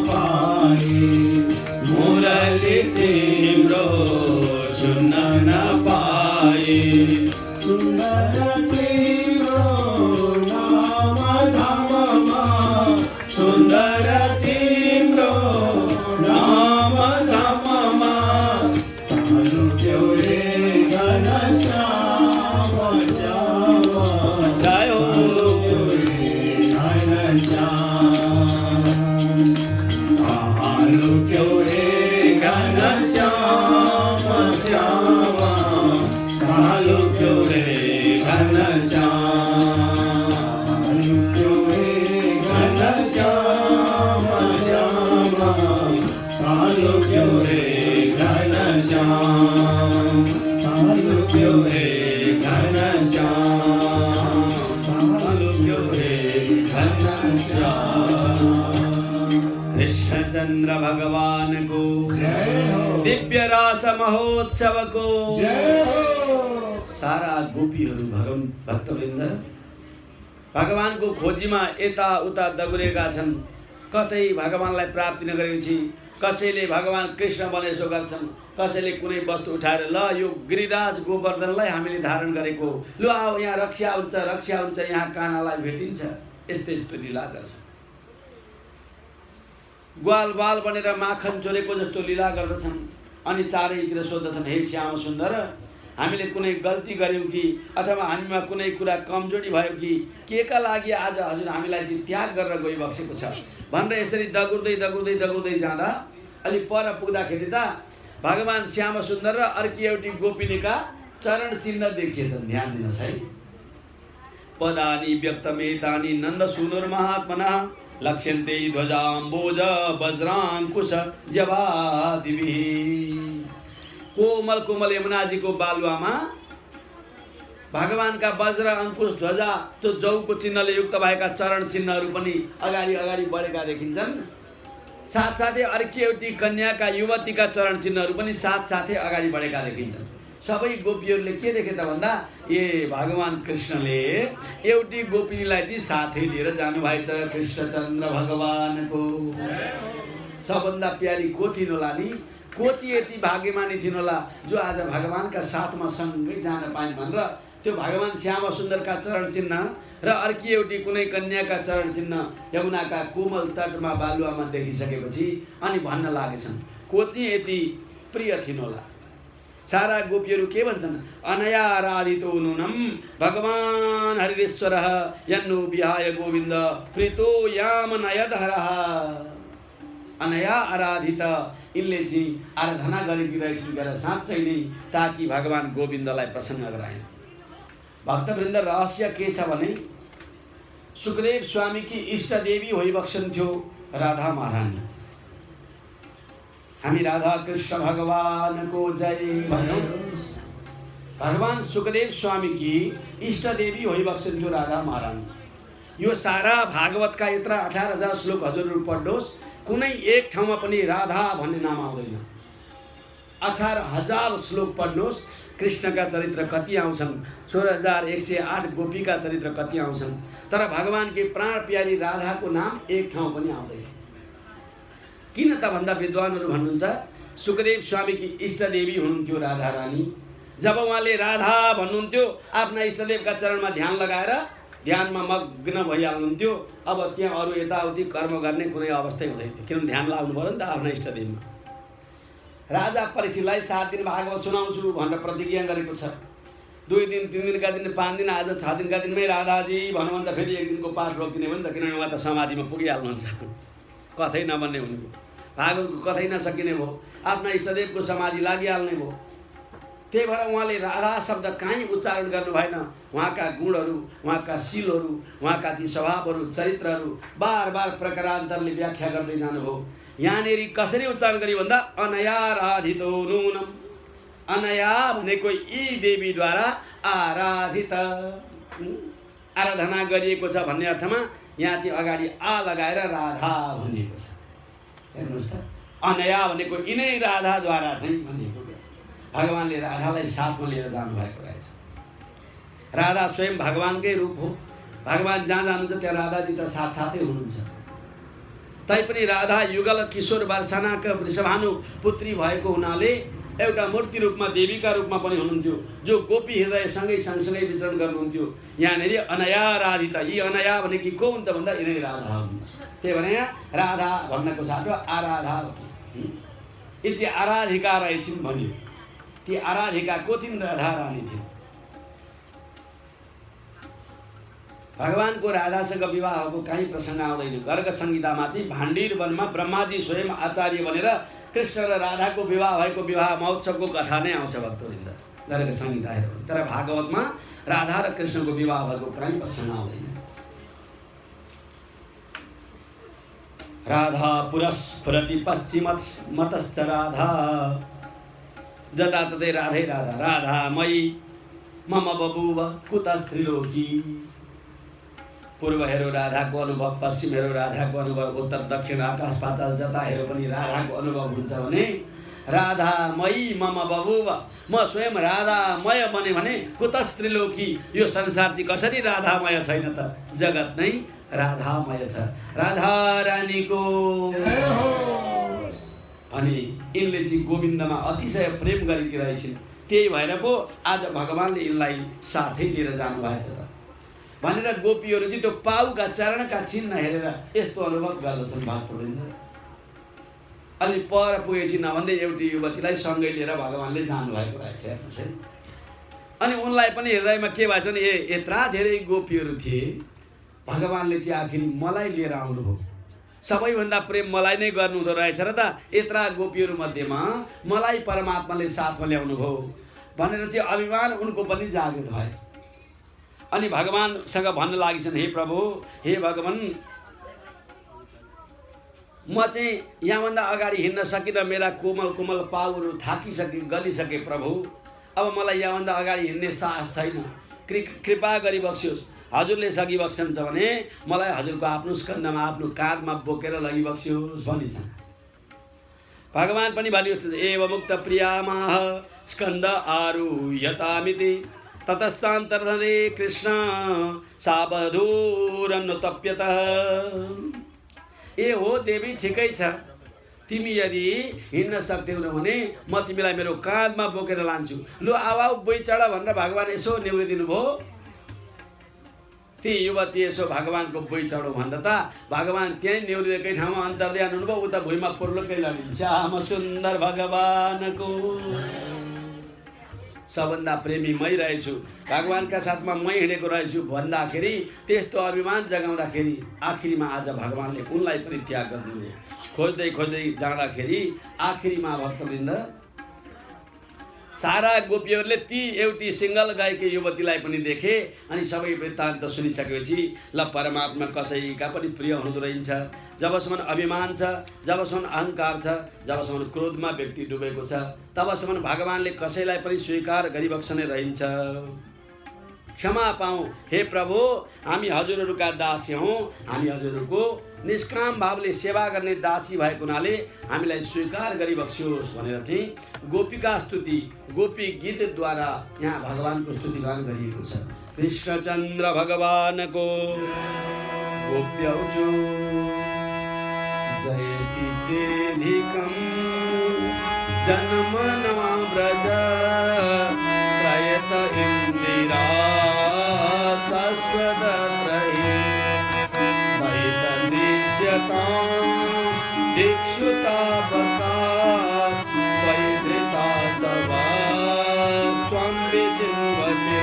पाए मुरली तिम्रो सुन्न नपाए सुन्दर तिम्रो नाम धाममा सुन्दर तिम्रो नाम धाममा तालुक्यो रे घनश्याम श्याम जय हो तालुक्यो रे घनश्याम घनश्याम श्याम तालुक्यो रे घनश्याम तालुक्यो रे घनश्याम श्याम तालुक्यो रे घनश्याम तालुक्यो रे घनश्याम तालुक्यो रे घनश्याम। कृष्णचंद्र भगवान को जय हो दिव्य रास महोत्सव को जय हो सारा गोपीहरू भक्तवृन्द भगवानको खोजीमा यता उता दगुरेका छन्। कतै भगवानलाई प्राप्ति नगरेपछि कसैले भगवान कृष्ण बनेसो गर्छन्, कसैले कुनै वस्तु उठाएर ल यो गिरिराज गोवर्धनलाई हामीले धारण गरेको, ल आओ यहाँ रक्षा हुन्छ यहाँ कानालाई भेटिन्छ, यस्तो यस्तो लीला गर्छ। ग्वाल बाल बनेर माखन चोरेको जस्तो लीला गर्दछन् अनि चारैतिर सोध्दछन्, हे श्याम सुन्दर हामीले कुनै गल्ती गर्यौँ कि अथवा हामीमा कुनै कुरा कमजोरी भयो कि के का लागि आज हजुर हामीलाई चाहिँ त्याग गरेर गइबक्सेको छ भनेर यसरी दगुर्दै जाँदा अलि पर पुग्दाखेरि त भगवान श्याम सुन्दर र अर्की एउटी गोपिनीका चरण चिन्ह देखिएछन्। ध्यान दिनुहोस् है। पदानि व्यक्तमेतानि नन्द सूनुर्महात्मनः लक्ष्यन्ते ध्वजाम्बोज वज्राङ्कुश जवादिभिः। कोमल कोमल यमुनाजीको बालुवामा भगवानका वज्र अंकुश ध्वजा त्यो जौको चिन्हले युक्त भएका चरण चिन्हहरू पनि अगाडि अगाडि बढेका देखिन्छन्। साथसाथै अर्की एउटी कन्याका युवतीका चरण चिन्हहरू पनि साथसाथै अगाडि बढेका देखिन्छन्। सबै गोपीहरूले के देखे त भन्दा ए भगवान कृष्णले एउटी गोपिनीलाई चाहिँ साथै लिएर जानुभएछ। कृष्णचन्द्र भगवानको सबभन्दा प्यारी को थिइन् होला नि? को चाहिँ यति भाग्यमानी थिइन् होला जो आज भगवानका साथमा सँगै जान पाइन् भनेर त्यो भगवान श्याम सुन्दरका चरण चिन्ह र अर्की एउटी कुनै कन्याका चरण चिन्ह यमुनाका कोमल तटमा बालुवामा देखिसकेपछि अनि भन्न लागेछन् को चाहिँ यति प्रिय थिइन् होला। सारा गोपीहरू के भन्छन्? अनया आराधितो नूनम भगवान हरिश्वरः यन्नु विहाय गोविन्द प्रीतो याम नयधरः। अनया आराधित इनले चाहिँ आराधना गरेकी रहेछन् गरेर साँच्चै नै ताकि भगवान गोविन्दलाई प्रसन्न गराइन्। भक्तवृन्द रहस्य के छ भने सुखदेव स्वामी की इष्टदेवी होइबक्सन्थ्यो राधा महारानी। हामी राधा कृष्ण भगवान को जय भनौँ। भगवान सुखदेव स्वामी की इष्टदेवी होइबक्सन्थ्यो राधा महारानी। यो सारा भागवतका यत्र 18,000 श्लोक हजुरहरू पढ्नुहोस्, कुनै एक ठाउँमा पनि राधा भन्ने नाम आउँदैन। 18,000 श्लोक पढ्नुहोस्, कृष्णका चरित्र कति आउँछन्, 16,108 गोपीका चरित्र कति आउँछन्, तर भगवानकी प्राण प्यारी राधाको नाम एक ठाउँ पनि आउँदैन। किन त भन्दा विद्वानहरू भन्नुहुन्छ सुखदेव स्वामीकी इष्टदेवी हुनुहुन्थ्यो राधा रानी। जब उहाँले राधा भन्नुहुन्थ्यो आफ्ना इष्टदेवका चरणमा ध्यान लगाएर ध्यानमा मग्न भइहाल्नुहुन्थ्यो। अब त्यहाँ अरू यताउति कर्म गर्ने कुनै अवस्थै हुँदैन थियो, किनभने ध्यान लाग्नु पर्यो नि त आफ्ना इष्टदेवमा। राजा परीक्षितलाई 7 दिन भागवत सुनाउँछु भनेर प्रतिज्ञा गरेको छ। 2 दिन 3 दिनका दिन 5 दिन आज 6 दिनका दिनमै राधाजी भन्नु भने त फेरि 1 दिनको पाठ रोकिने भयो नि त, किनभने उहाँ त समाधिमा पुगिहाल्नुहुन्छ, कथै नबन्ने हुनुभयो, भागवतको कथै नसकिने भयो, आफ्ना इष्टदेवको समाधि लागिहाल्ने भयो। त्यही भएर उहाँले राधा शब्द कहीँ उच्चारण गर्नु भएन। उहाँका गुणहरू, उहाँका शीलहरू, उहाँका ती स्वभावहरू, चरित्रहरू बार बार प्रकारान्तरले व्याख्या गर्दै जानुभयो। यहाँनेरि कसरी उच्चारण गरी भन्दा अनया राधितो नूनम। अनया भनेको यी देवीद्वारा आराधित, आराधना गरिएको छ भन्ने अर्थमा यहाँ चाहिँ अगाडि आ लगाएर राधा भनिएको छ। हेर्नुहोस् त, अनया भनेको यिनै राधाद्वारा चाहिँ भनिएको। भगवानले राधालाई साथमा लिएर जानुभएको रहेछ। राधा स्वयं भगवानकै रूप हो। भगवान जहाँ जानुहुन्छ त्यहाँ राधाजी त साथसाथै हुनुहुन्छ। तैपनि राधा युगल किशोर वर्षानाका वृषभानु पुत्री भएको हुनाले एउटा मूर्ति रूपमा देवीका रूपमा पनि हुनुहुन्थ्यो, जो गोपी हृदयसँगै सँगसँगै विचरण गर्नुहुन्थ्यो। यहाँनिर अनयाराधिता, यी अनया भनेकी को हुन् त भन्दा यिनै राधा हुन्। त्यही भने राधा भन्नको साटो आराधा, यी चाहिँ आराधिका रहेछन् भन्यो। ती आराधिका को थिइन्? राधा रानी थिइन्। भगवानको राधासँग विवाहको कहीँ प्रसङ्ग आउँदैन। गर्ग संहितामा चाहिँ भाण्डीर वनमा ब्रह्माजी स्वयं आचार्य बनेर कृष्ण र राधाको विवाह भएको विवाह महोत्सवको कथा नै आउँछ भक्तवृन्द, गर्ग संहिता हेर्नु। तर भागवतमा राधा र कृष्णको विवाह भएको कहीँ प्रसङ्ग आउँदैन। राधा पुरस्फुरति पश्चिमतश्च राधा, जताततै राधै राधा। राधा मयि मम बभूव कुतस्त्रिलोकी। पूर्व हेरो राधाको अनुभव, पश्चिम हेरो राधाको अनुभव, उत्तर दक्षिण आकाश पाताल जता हेरो पनि राधाको अनुभव हुन्छ भने राधा मयि मम बभूव, म स्वयं राधामय बने भने कुतस्त्रिलोकी, यो संसार चाहिँ कसरी राधामय छैन त? जगत नै राधामय छ। राधा रानीको अनि यिनले चाहिँ गोविन्दमा अतिशय प्रेम गरेकी रहेछन्। त्यही भएर पो आज भगवान्ले यिनलाई साथै लिएर जानुभएछ त भनेर गोपीहरू चाहिँ त्यो पाउका चरणका चिन्ह हेरेर यस्तो अनुभव गर्दछन् भक्तवृन्द। अनि पर पुगेपछि नभन्दै एउटी युवतीलाई सँगै लिएर भगवान्ले जानुभएको रहेछ, हेर्नुहोस् है। अनि उनलाई पनि हृदयमा के भएछ भने यत्रा धेरै गोपीहरू थिए, भगवान्ले चाहिँ आखिरी मलाई लिएर आउनुभयो, सबैभन्दा प्रेम मलाई नै गर्नुहुँदो रहेछ र त, यत्रा गोपीहरू मध्येमा मलाई परमात्माले साथमा ल्याउनु भयो भनेर चाहिँ अभिमान उनको पनि जागृत भएछ। अनि भगवानसँग भन्न लागिछन्, हे प्रभु, हे भगवान, म चाहिँ यहाँभन्दा अगाडि हिँड्न सकिनँ, मेरा कोमल कोमल पाउहरू थाकिसके, गलिसके प्रभु, अब मलाई यहाँभन्दा अगाडि हिँड्ने साहस छैन, कृपा गरी बक्सियोस्। हजुरले सघि बक्सन्छ भने मलाई हजुरको आफ्नो स्कन्धमा, आफ्नो काँधमा बोकेर लगिबक्सियोस् भनिछन्। भगवान पनि भनिएको छ, एव मुक्त प्रियामाह स्कन्द आरुह्यतामिति ततस्तान्तर्धने कृष्ण सावधूरन्नुतप्यतः। ए हो देवी, ठिकै छ, तिमी यदि हिँड्न सक्दैनौ भने म तिमीलाई मेरो काँधमा बोकेर लान्छु। लु आऊ बोइ चढ भनेर भगवान यसो नेउरिदिनु भयो। ती युवती यसो भगवानको बोइ चढो भन्दा त भगवान त्यहीँ नेउरिएकै ठाउँमा अन्तर्ध्यान हुनुभयो, उता भुइँमा पुर्लुक्कै लडिन्। श्याम सुन्दर भगवानको सबभन्दा प्रेमी मै रहेछु, भगवानका साथमा मै हिँडेको रहेछु भन्दाखेरि त्यस्तो अभिमान जगाउँदाखेरि आखिरीमा आज भगवानले उनलाई पनि त्याग गर्नुभयो। खोज्दै खोज्दै जाँदाखेरि आखिरीमा भक्तवृन्द सारा गोपीहरूले ती एउटी सिङ्गल गायकी युवतीलाई पनि देखे। अनि सबै वृत्तान्त सुनिसकेपछि ल परमात्मा कसैका पनि प्रिय हुँदो रहेछ। जबसम्म अभिमान छ, जबसम्म अहङ्कार छ, जबसम्म क्रोधमा व्यक्ति डुबेको छ, तबसम्म भगवानले कसैलाई पनि स्वीकार गरिबक्सनै रहन्छ। क्षमा पाऊँ हे प्रभु, हामी हजुरहरूका दासी हौँ, हामी हजुरहरूको निष्काम भावले सेवा गर्ने दासी भएको हुनाले हामीलाई स्वीकार गरिबक्सियोस् भनेर चाहिँ गोपिका स्तुति, गोपी गीतद्वारा यहाँ भगवानको स्तुतिगान गरिएको छ। कृष्णचन्द्र भगवानको गोप्यौजु जयति तेधिकं जन्मना व्रज श्रयत इन्दिरा शाश्वतत्रयी दीक्षुतापकाश परिधृता सवास्त्वं विचिन्वते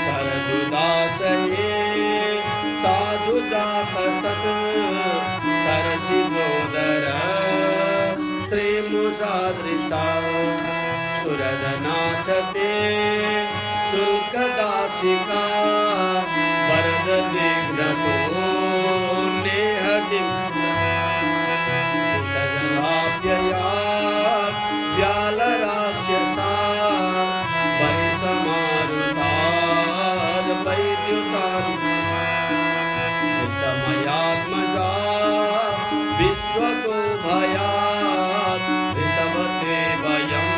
शरदुदासये साधुजातसत् सरसिजोदर श्रीमुषादृशा सुरदनाथ ते शुल्कदासिका वरदनिघ्नतो व्यालराक्षसा परिसमारुताद् वैद्युतानि समयात्मजा विश्वतो भयात् ऋषभते वयं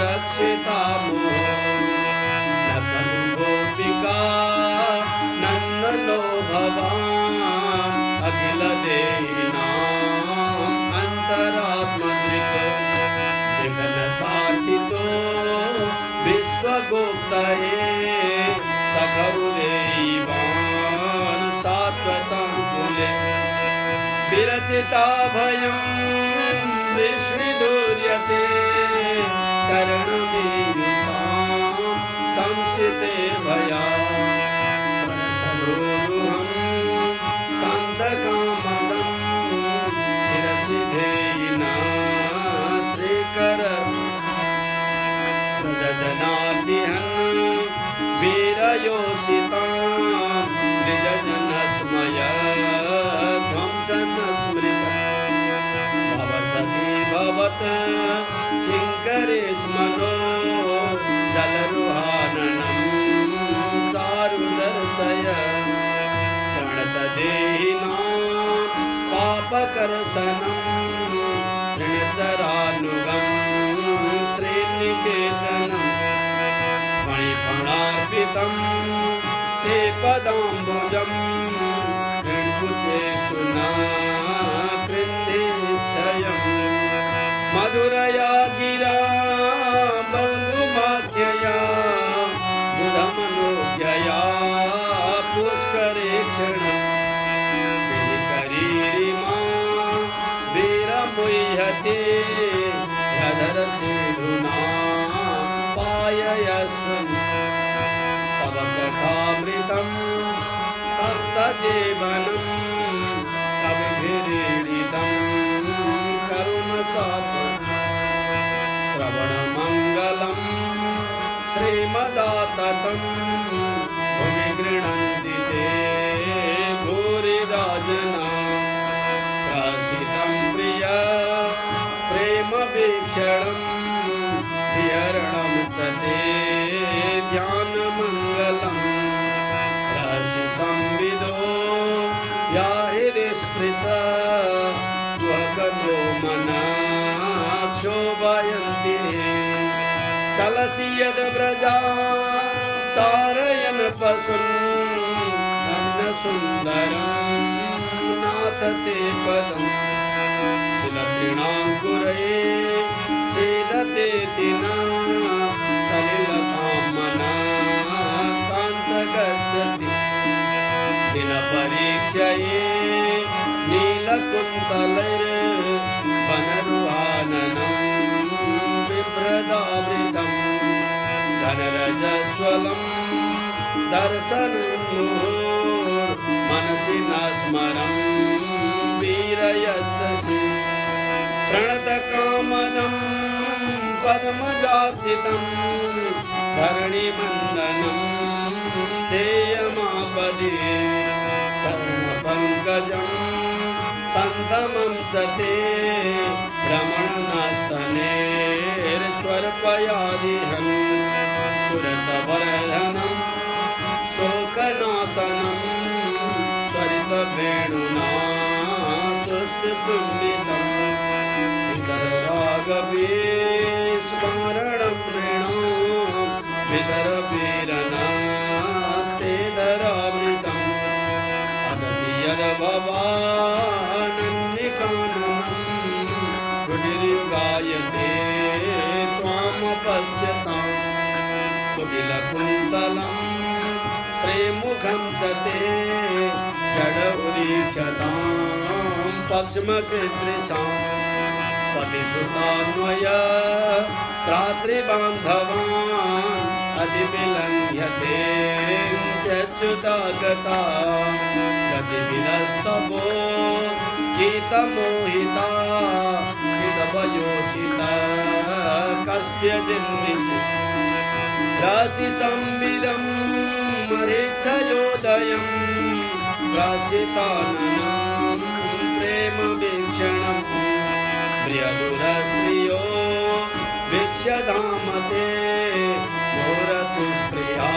रक्षितामो न खलु गोपिका नन्दनो भवान् अखिल देव चिताभयं विष्णुदूर्यते चरणमीयुषां संसिते भया परशरोरुहं कान्तकामदं शिरसि धेयिना श्रीकर सजनार्तिहन् वीरयोषितां निजजनस्मय ध्वंसन स्मृतम् भवसति भवत् किङ्करे स्मरो जलरुहाननं चारुदर्शय प्रणतदेहिनां पापकर्षणं ऋणचरानुगं श्रीनिकेतनं मणिफणार्पितं ते पदाम्बुजं कृण्कुचेषु न कृन्धिक्षयम् मधुरया गिरा बन्धुमाख्यया बुधमनोज्ञया पुष्करे क्षणम् करीरिमा वीरमुह्यते रधरसेधुना पाययस्वन् तव कथामृतं तप्तजीवनं कविभिरीडितं करुणसात्वम् श्रवणमङ्गलं श्रीमदाततं भुवि गृह्णन्ति ते भूरिराजना प्रसितं प्रिय प्रेमवीक्षणं विहरणं च ते ध्यानमङ्गलम् रसि संविदो या हृदिस्पृश स्वगतो मना क्षोभयन्ति चलसि यद्व्रजा चारयन् पशून् अन्नसुन्दरं नाथ ते पदम् शिलतृणाङ्कुरे सीदतेति न सलिलतां मना कान्तगच्छति दिनपरीक्षये नीलकुन्तलैर्वनरुहाननं बिभ्रदावृतं धनरजस्वलं दर्शनमुहुर्मनसि न स्मरं वीरयच्छसि प्रणतकामदं पद्मजार्चितं धरणिमन्दनं ध्येयमापदि शरणपङ्कजं सन्तमं च ते रमणनास्तनेर्स्वर्पयादिहन् सुरतवर्धनं शोकनाशनं स्वरितवेणुना सुष्ठुचुम्बितम् वितररागवे स्मरणं नृणां वितरवीरनास्ते धरावृतम् अदति यद्भवानन्यकाननं कुटिर्युगायते त्वामपश्यताम् कुटिलकुन्तलं श्रीमुखं च ते जड उदीक्षतां पक्ष्मकृदृशाम् पतिसुतान्वय भ्रातृबान्धवान् अधिविलङ्घ्यते च्युतागता गतिविदस्तवो गीतमोहिता हृदभयोषिता कस्त्यजिन्निषि राशिसंविदं मरीक्षयोदयं राशिताननं प्रेमवीक्षणम् प्रियदुरस्त्रियो वीक्ष्यधामते घोरतुष्प्रिया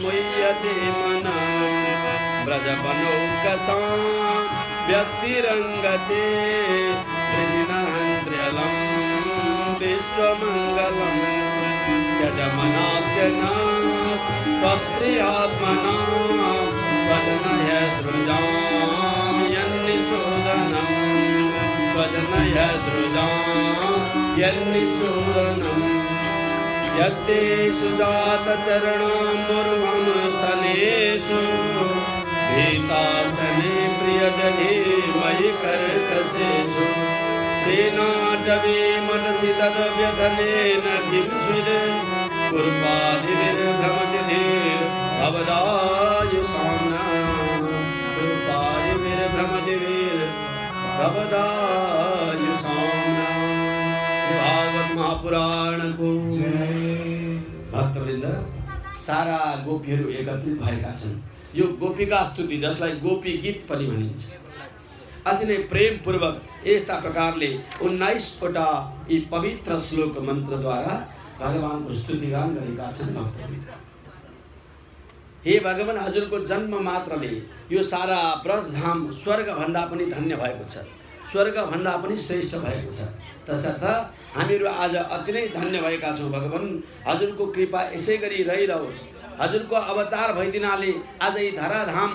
मुह्यते मनः व्रजवनौकसां व्यक्तिरङ्गते त्रिदिनहन्त्र्यलं विश्वमङ्गलं त्यजमनाक्षना त्वस्प्रियात्मना स्वजनयदृजां यन्निशोदनं स्वजनयदृजां यन्निशोदनं यत्तेषु जातचरणाम्बुर्मम स्थलेषु एतासने प्रियदधे मयि कर्कशेषु तेनाटवे मनसि तद्व्यथनेन किं स्विद् कुर्पादिभिर्भ्रमति धीर् भवदायुषाम्ना कुर्पादिभिर्भ्रमतिभिर् भवदायुषाम्ना। श्री भागवत महापुराण को भक्तवृन्द सारा गोपीहरू एकत्रित भएका छन्। यो गोपिका स्तुति जसलाई गोपी गीत पनि भनिन्छ। अति नै प्रेमपूर्वक यस्ता प्रकारले 19वटा यी पवित्र श्लोक मन्त्रद्वारा भगवानको स्तुतिगान गरेका छन् भक्तवृन्द। हे भगवान, हजुरको जन्म मात्रले यो सारा ब्रजधाम स्वर्गभन्दा पनि धन्य भएको छ, स्वर्गभन्दा पनि श्रेष्ठ भएको छ। तसर्थ हामीहरू आज अति नै धन्य भएका छौँ भगवान। हजुरको कृपा यसै गरी रहिरहोस्। हजुरको अवतार भइदिनाले आज यी धराधाम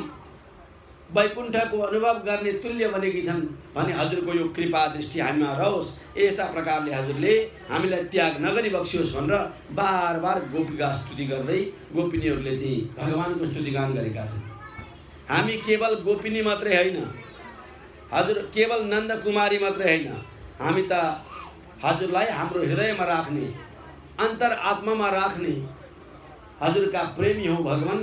वैकुण्ठको अनुभव गर्ने तुल्य बनेकी छन् भने हजुरको यो कृपा दृष्टि हामीमा रहोस्। यस्ता प्रकारले हजुरले हामीलाई त्याग नगरी बक्सियोस् भनेर बार बार गोपिका स्तुति गर्दै गोपिनीहरूले चाहिँ भगवानको स्तुतिगान गरेका छन्। हामी केवल गोपिनी मात्रै होइन, हजुर केवल नन्द कुमारी मात्रै होइन, हामी त हजुरलाई हाम्रो हृदयमा राख्ने, अन्तर आत्मामा राख्ने हजुरका प्रेमी हौ भगवान।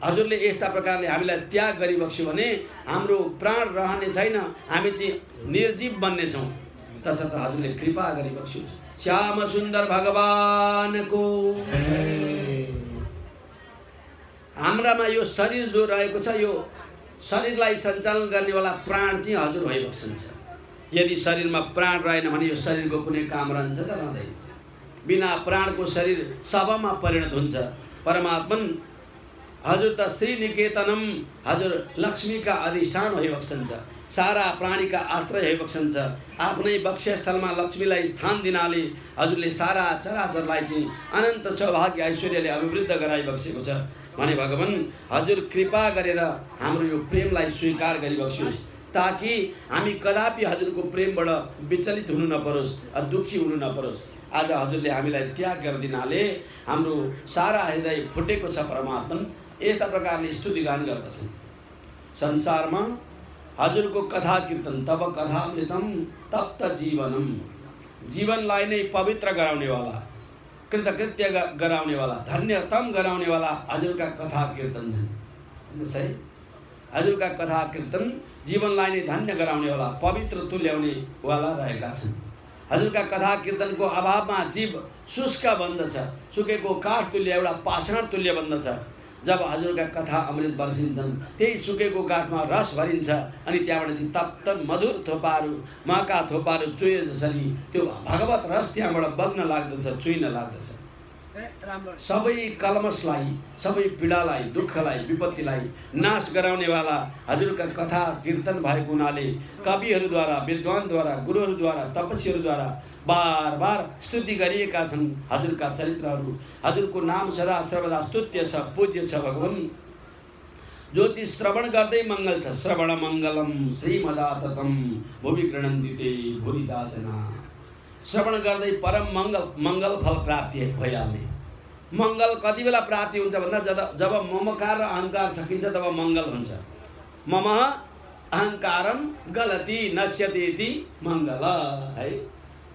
हजुरले यस्ता प्रकारले हामीलाई त्याग गरी बक्स्यो भने हाम्रो प्राण रहने छैन, हामी चाहिँ निर्जीव बन्नेछौँ। तसर्थ हजुरले कृपा गरी बक्स्योस्। श्याम सुन्दर भगवानको हाम्रामा यो शरीर जो रहेको छ, यो शरीरलाई सञ्चालन गर्नेवाला प्राण चाहिँ हजुर भइबक्सन्छ। यदि शरीरमा प्राण रहेन भने यो शरीरको कुनै काम रहन्छ त रहँदैन। बिना प्राणको शरीर शवमा परिणत हुन्छ। परमात्मन हजुर त श्रीनिकेतनम, हजुर लक्ष्मीका अधिष्ठान भइबक्सन्छ, सारा प्राणीका आश्रय भइबक्सन्छ। आफ्नै वक्षस्थलमा लक्ष्मीलाई स्थान दिनाले हजुरले सारा चराचरलाई चाहिँ अनन्त सौभाग्य ऐश्वर्यले अभिवृद्ध गराइबक्सेको छ भने भगवान हजुर कृपा गरेर हाम्रो यो प्रेमलाई स्वीकार गरिबक्स्योस्, ताकि हामी कदापि हजुरको प्रेमबाट विचलित हुनु नपरोस्, दुःखी हुनु नपरोस्। आज हजुरले हामीलाई त्याग गरिदिनाले हाम्रो सारा हृदय फुटेको छ परमात्मन। यस्ता प्रकारले स्तुतिगान गर्दछन्। संसारमा हजुरको कथा कीर्तन तब कथामृतम तप्त जीवनम, जीवनलाई नै पवित्र गराउनेवाला, कृतकृत्य गराउनेवाला, धन्यतम गराउनेवाला हजुरका कथा कीर्तन छन्। सही, हजुरका कथा कीर्तन जीवनलाई नै धन्य गराउनेवाला, पवित्र तुल्याउनेवाला रहेका छन्। हजुरका कथा कीर्तनको अभावमा जीव शुष्क बन्दछ, सुकेको काठ तुल्य, एउटा पाषाण तुल्य बन्दछ। जब हजुरका कथा अमृत बर्सिन्छन् त्यही सुकेको काठमा रस भरिन्छ अनि त्यहाँबाट चाहिँ तप्त मधुर थोपाहरू, महका थोपाहरू चुए जसरी त्यो भगवत रस त्यहाँबाट बग्न लाग्दछ, चुइन लाग्दछ। सबै कलमसलाई, सबै पीडालाई, दुःखलाई, विपत्तिलाई नाश गराउनेवाला हजुरका कथा कीर्तन भएको हुनाले कविहरूद्वारा, विद्वानद्वारा, गुरुहरूद्वारा, तपस्वीहरूद्वारा बार बार स्तुति गरिएका छन् हजुरका चरित्रहरू। हजुरको नाम सदा सर्वदा स्तुत्य छ, पूज्य छ भगवान। जो चिज श्रवण गर्दै मङ्गल छ, श्रवण मङ्गलम श्रीमदाततम भुवि गृह्णन्ति ते भुरिदा जना। श्रवण गर्दै परम मङ्गल फल प्राप्ति भइहाल्ने। मङ्गल कति बेला प्राप्ति हुन्छ भन्दा जब ममकार र अहङ्कार सकिन्छ तब मङ्गल हुन्छ। मम अहङ्कारम गलती नश्यति मङ्गल, है।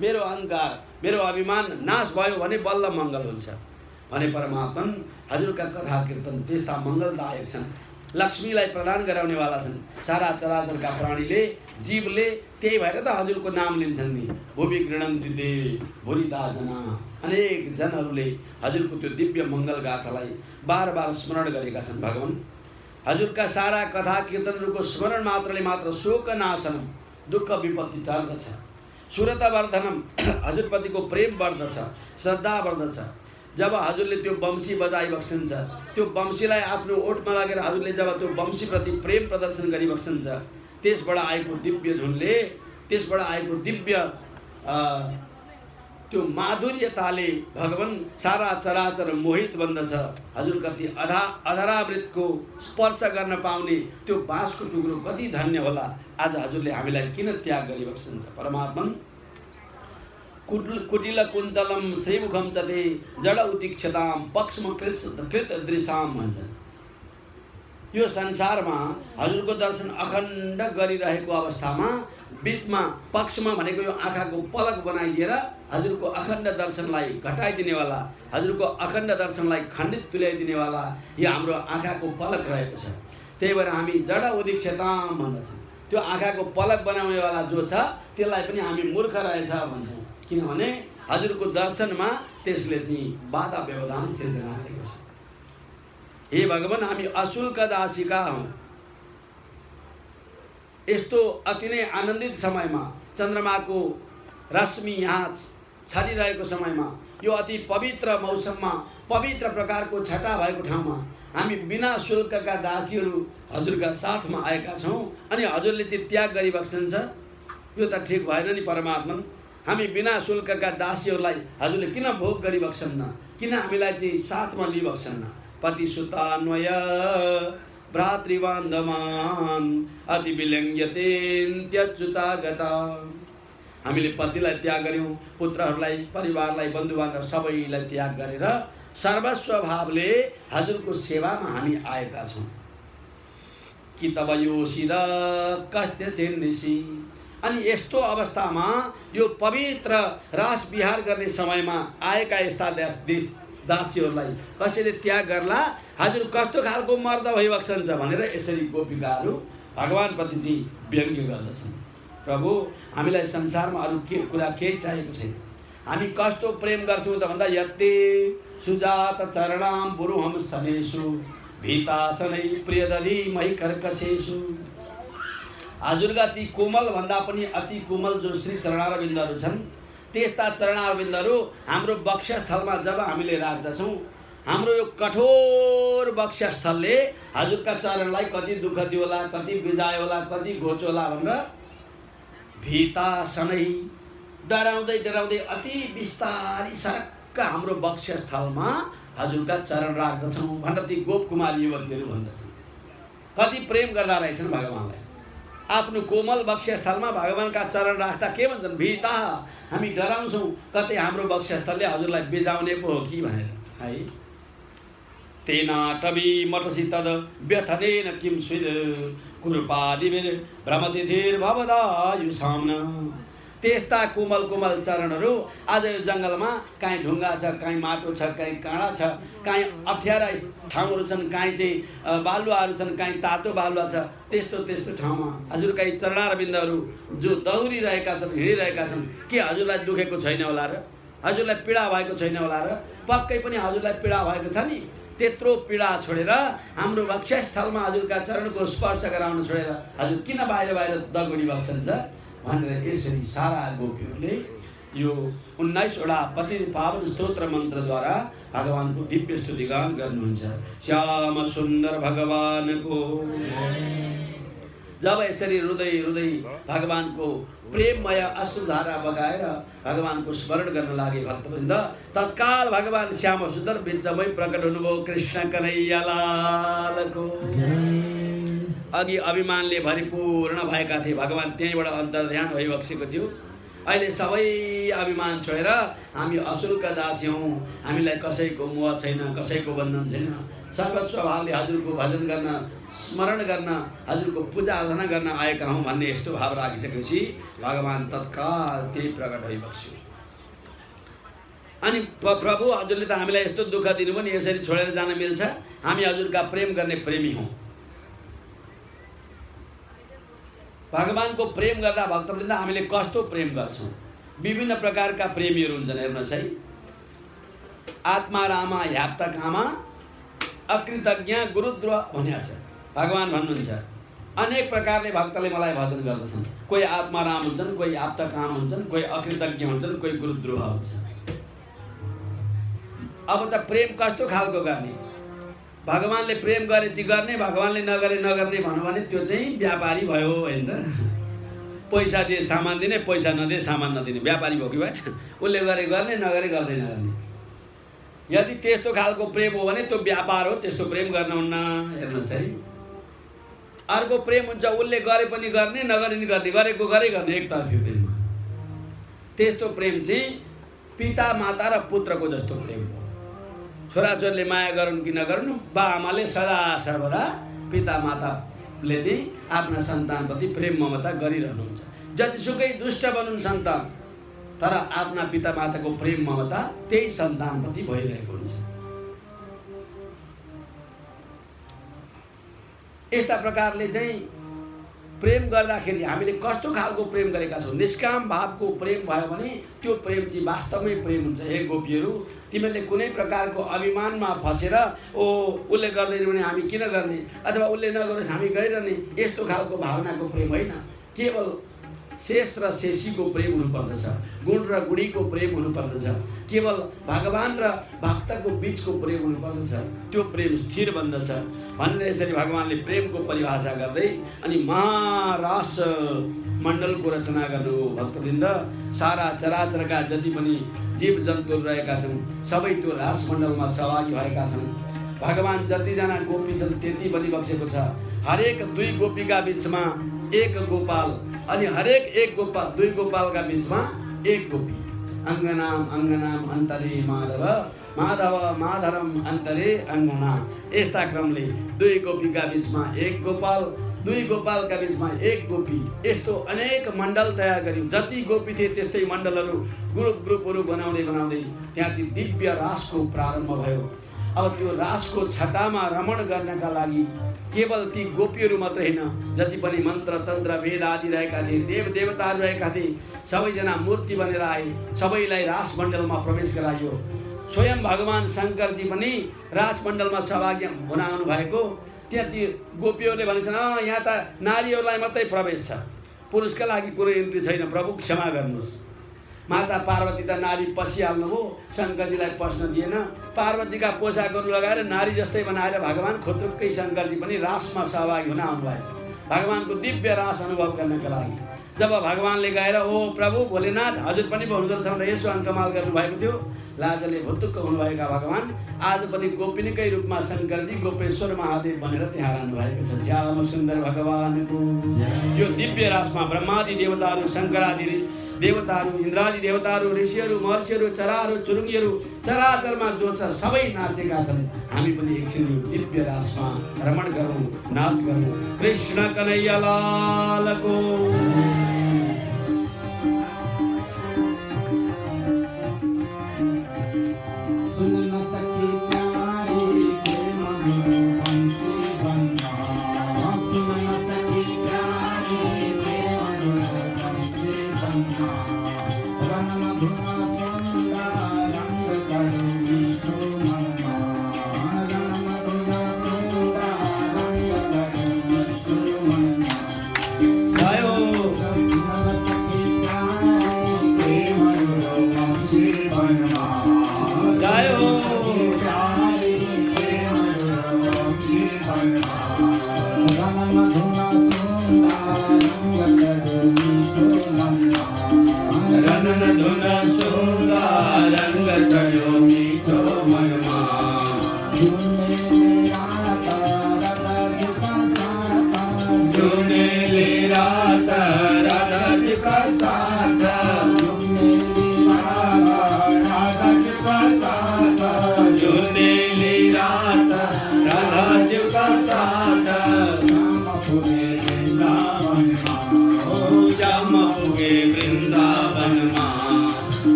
मेरो अहङ्कार, मेरो अभिमान नाश भयो भने बल्ल मङ्गल हुन्छ भने परमात्मन हजुरका कथा कीर्तन त्यस्ता मङ्गलदायक छन्, लक्ष्मीलाई प्रदान गराउनेवाला छन्। सारा चराचरका प्राणीले, जीवले त्यही भएर त हजुरको नाम लिन्छन् नि। भुवि गृह्णन्ति ते भुरिदा जना, अनेक जनहरूले हजुरको त्यो दिव्य मङ्गल गाथालाई बार बार स्मरण गरेका छन् भगवान। हजुरका सारा कथा कीर्तनहरूको स्मरण मात्रले मात्र शोक नाशनम, दुःख विपत्ति टर्दछ। सुरतवर्धनम, हजुरप्रतिको प्रेम बढ्दछ, श्रद्धा बढ्दछ। जब हजुरले त्यो वंशी बजाइबक्सन्छ, त्यो वंशीलाई आफ्नो ओठमा लागेर हजुरले जब त्यो वंशीप्रति प्रेम प्रदर्शन गरिबक्सन्छ, त्यसबाट आएको दिव्य धुनले, त्यसबाट आएको दिव्य त्यो माधुर्यताले भगवान सारा चराचर मोहित बन्दछ। हजुर कति अधरामृतको स्पर्श गर्न पाउने त्यो बाँसको टुक्रो कति धन्य होला। आज हजुरले हामीलाई किन त्याग गरिबक्सन्छ परमात्मन। कुटिल कुन्तलम श्रीमुखम चते जड उतिक्षताम पक्ष्म कृत दृशाम भन्छन्। यो संसारमा हजुरको दर्शन अखण्ड गरिरहेको अवस्थामा बीचमा पक्षमा भनेको यो आँखाको पलक बनाइदिएर हजुरको अखण्ड दर्शनलाई घटाइदिनेवाला, हजुरको अखण्ड दर्शनलाई खण्डित तुल्याइदिनेवाला यो हाम्रो आँखाको पलक रहेको छ। त्यही भएर हामी जड उदीक्षताम भन्दछौँ। त्यो आँखाको पलक बनाउनेवाला जो छ त्यसलाई पनि हामी मूर्ख रहेछ भन्छौँ। किनभने हजुरको दर्शनमा त्यसले चाहिँ बाधा व्यवधान सिर्जना गरेको छ। हे भगवान, हामी अशुल्क दासिका हौँ। यस्तो अति नै आनन्दित समयमा चन्द्रमाको रश्मि यहाँ छरिरहेको समयमा यो अति पवित्र मौसममा पवित्र प्रकारको छटा भएको ठाउँमा हामी बिना शुल्कका दासीहरू हजुरका साथमा आएका छौँ अनि हजुरले चाहिँ त्याग गरिबक्सन्छ। यो त ठिक भएन नि परमात्मन। हामी बिना शुल्कका दासीहरूलाई हजुरले किन भोग गरिबक्सन्न, किन हामीलाई चाहिँ साथमा लिइबक्सन्न। पतिसुतान्वय भ्रातृबान्धवान् अति विलङ्घ्यतेन्त्यच्युतागता। हामीले पतिलाई त्याग गऱ्यौँ, पुत्रहरूलाई, परिवारलाई, बन्धुबान्धव सबैलाई त्याग गरेर सर्वस्व भावले हजुरको सेवामा हामी आएका छौँ। कि तब यो सिधा कस्त्य चेन्निसी। अनि यस्तो अवस्थामा यो पवित्र रास विहार गर्ने समयमा आएका यस्ता दासीहरूलाई कसैले त्याग गर्ला, हजुर कस्तो खालको मर्द भइबक्सन्छ भनेर यसरी गोपिकाहरू भगवानप्रति चाहिँ व्यङ्ग्य गर्दछन्। प्रभु, हामीलाई संसारमा अरू के कुरा केही चाहिएको छैन। हामी कस्तो प्रेम गर्छौँ त भन्दा यत्ते सुजात चरणाम बुरुहम स्थलेषु भीतासनै प्रियदधि मही कर्कशेषु। हजुरका ती कोमल भन्दा पनि अति कोमल जो श्री चरणारविन्दहरू छन्, त्यस्ता चरणारविन्दहरू हाम्रो वक्षस्थलमा जब हामीले राख्दछौँ, हाम्रो यो कठोर वक्षस्थलले हजुरका चरणलाई कति दुःख दियोला, कति बिजायो होला, कति घोचोला भनेर भीतासनै डराउँदै डराउँदै अति बिस्तारी सरक्क हाम्रो वक्षस्थलमा हजुरका चरण राख्दछौँ भनेर ती गोपकुमार युवतीहरू भन्दछन्। कति प्रेम गर्दा रहेछन् भगवानलाई। आफ्नो कोमल वक्षस्थलमा भगवानका चरण राख्दा के भन्छन्? भीता, हामी डराउँछौँ कतै हाम्रो वक्षस्थलले हजुरलाई बिजाउने पो हो कि भनेर है। तेनाटवी मटसी तद व्यथनेन किम स्विद कुरूपादिभिर भ्रमतिथिर्भवदायु सामना। त्यस्ता कोमल कोमल चरणहरू आज यो जङ्गलमा काहीँ ढुङ्गा छ, काहीँ माटो छ, काहीँ काँडा छ, काहीँ अप्ठ्यारा ठाउँहरू छन्, काहीँ चाहिँ बालुवाहरू छन्, काहीँ तातो बालुवा छ। त्यस्तो त्यस्तो ठाउँमा हजुरका यी चरणारविन्दहरू जो दौडिरहेका छन्, हिँडिरहेका छन्, के हजुरलाई दुखेको छैन होला र? हजुरलाई पीडा भएको छैन होला र? पक्कै पनि हजुरलाई पीडा भएको छ नि। त्यत्रो पीडा छोडेर हाम्रो वक्षस्थलमा हजुरका चरणको स्पर्श गराउन छोडेर हजुर किन बाहिर बाहिर दगुडी बस्नुहुन्छ भनेर यसरी सारा गोपीहरूले यो 19वटा पति पावन स्तोत्र मन्त्रद्वारा भगवानको दिव्य स्तुतिगान गर्नुहुन्छ। श्याम सुन्दर भगवानको जब यसरी रुँदै रुँदै भगवानको प्रेममय अश्रुधारा बगाएर भगवानको स्मरण गर्न लागे भक्तवृन्द, तत्काल भगवान श्याम सुन्दर बिचमै प्रकट हुनुभयो। कृष्ण कन्हैया लालको। अघि अभिमानले भरिपूर्ण भएका थिए, भगवान त्यहीँबाट अन्तर्ध्यान भइबक्सेको थियो। अहिले सबै अभिमान छोडेर हामी अशुल्क दासी हौँ, हामीलाई कसैको मोह छैन, कसैको बन्धन छैन। सर्वस्व भावले हजुरको भजन गर्न, स्मरण गर्न, हजुरको पूजा आराधना गर्न आएका हौँ भन्ने यस्तो भाव राखिसकेपछि भगवान तत्काल त्यही प्रकट भइबक्स्यो। अनि प्रभु, हजुरले त हामीलाई यस्तो दुःख दिनुभयो नि, यसरी छोडेर जान मिल्छ? हामी हजुरका प्रेम गर्ने प्रेमी हौँ। भगवानको प्रेम गर्दा भक्तवृन्द हामीले कस्तो प्रेम गर्छौँ? विभिन्न प्रकारका प्रेमीहरू हुन्छन्। हेर्नुहोस् है, आत्मा रामा ह्याप्त कामा अकृतज्ञ गुरुद्रोह भनेको छ। भगवान भन्नुहुन्छ अनेक प्रकारले भक्तले मलाई भजन गर्दछन्। कोही आत्माराम हुन्छन्, कोही आप्तकाम हुन्छन्, कोही अकृतज्ञ हुन्छन्, कोही गुरुद्रोह हुन्छन्। अब त प्रेम कस्तो खालको गर्ने? भगवानले प्रेम गरे चाहिँ गर्ने, भगवानले नगरे नगर्ने भन्यो भने त्यो चाहिँ व्यापारी भयो होइन त? पैसा दिए सामान दिने, पैसा नदिए सामान नदिने व्यापारी भयो कि भाइ? उसले गरे गर्ने, नगरे गर्दैन गर्ने। यदि त्यस्तो खालको प्रेम हो भने त्यो व्यापार हो, त्यस्तो प्रेम गर्नुहुन्न। हेर्नुहोस् है, अर्को प्रेम हुन्छ उसले गरे पनि गर्ने, नगरे पनि गर्ने, गरेको गरे गर्ने, एकतर्फी प्रेम। त्यस्तो प्रेम चाहिँ पिता माता र पुत्रको जस्तो प्रेम हो। छोराछोरीले माया गरून् कि नगरून्, बा आमाले सदा सर्वदा पिता माताले चाहिँ आफ्ना सन्तानप्रति प्रेम ममता गरिरहनुहुन्छ। जतिसुकै दुष्ट बनुन् सन्तान, तर आफ्ना पिता माताको प्रेम ममता त्यही सन्तानप्रति भइरहेको हुन्छ। यस्ता प्रकारले चाहिँ प्रेम गर्दाखेरि हामीले कस्तो खालको प्रेम गरेका छौँ। निष्काम भावको प्रेम भयो भने त्यो प्रेम चाहिँ वास्तवमै प्रेम हुन्छ। हे गोपीहरू, तिमीहरूले कुनै प्रकारको अभिमानमा फसेर उसले गर्दैन भने हामी किन गर्ने, अथवा उसले नगरोस् हामी गरिरहने, यस्तो खालको भावनाको प्रेम होइन। केवल शेष र शेषीको प्रेम हुनुपर्दछ, गुण र गुणीको प्रेम हुनुपर्दछ, केवल भगवान र भक्तको बिचको प्रेम हुनुपर्दछ, त्यो प्रेम स्थिर बन्दछ भनेर यसरी भगवानले प्रेमको परिभाषा गर्दै अनि महारास मण्डलको रचना गर्नुभयो। भक्तवृन्द, सारा चराचरका जति पनि जीव जन्तुहरू रहेका छन् सबै त्यो रास मण्डलमा सहभागी भएका छन्। भगवान जतिजना गोपी छन् त्यति बनिबक्सेको छ। हरेक 2 गोपीका बिचमा एक गोपाल, अनि हरेक एक गोपाल 2 गोपालका बिचमा एक गोपी। अङ्गनाम अङ्गनाम अन्तरे माधव, माधव माधरम अन्तरे अङ्गना। यस्ता क्रमले 2 गोपीका बिचमा एक गोपाल, 2 गोपालका बिचमा एक गोपी, यस्तो अनेक मण्डल तयार गर्यो। जति गोपी थिए त्यस्तै मण्डलहरू ग्रुपहरू बनाउँदै बनाउँदै त्यहाँ चाहिँ दिव्य रासको प्रारम्भ भयो। अब त्यो रासको छटामा रमण गर्नका लागि केवल ती गोपीहरू मात्र होइन, जति पनि मन्त्र तन्त्र वेद आदि रहेका थिए, देव देवताहरू रहेका थिए, सबैजना मूर्ति बनेर आए, सबैलाई रास मण्डलमा प्रवेश गराइयो। स्वयं भगवान शङ्करजी पनि रास मण्डलमा सहभागी हुन आउनु भएको। त्यहाँ ती गोपीहरूले भनेछन्, यहाँ त नारीहरूलाई मात्रै प्रवेश छ, पुरुषका लागि कुनै इन्ट्री छैन, प्रभु क्षमा गर्नुहोस्। माता पार्वती त नारी पसिहाल्नु हो, शङ्करजीलाई पस्न दिएन। पार्वतीका पोसाकहरू लगाएर नारी जस्तै बनाएर भगवान खुत्रुक्कै शङ्करजी पनि रासमा सहभागी हुन आउनुभएछ, भगवानको दिव्य रास अनुभव गर्नका लागि। जब भगवानले गएर ओ प्रभु भोलेनाथ हजुर पनि हुनुहुँदो रहेछ भनेर यसो अङ्कमाल गर्नुभएको थियो, लाजले भुत्तुक्क हुनुभएका भगवान आज पनि गोपिनीकै रूपमा शङ्करजी गोपेश्वर महादेव बनेर त्यहाँ रहनुभएको छ। श्याम सुन्दर भगवानको यो दिव्य रासमा ब्रह्मादि देवताहरू, शङ्करादि देवताहरू, इन्द्रादि देवताहरू, ऋषिहरू, महर्षिहरू, चराहरू, चुरुङ्गीहरू, चराचरमा जो छ सबै नाचेका छन्। हामी पनि एकछिन यो दिव्य रासमा रमण गरौँ, नाच गरौँ। कृष्ण कन्हैया लालको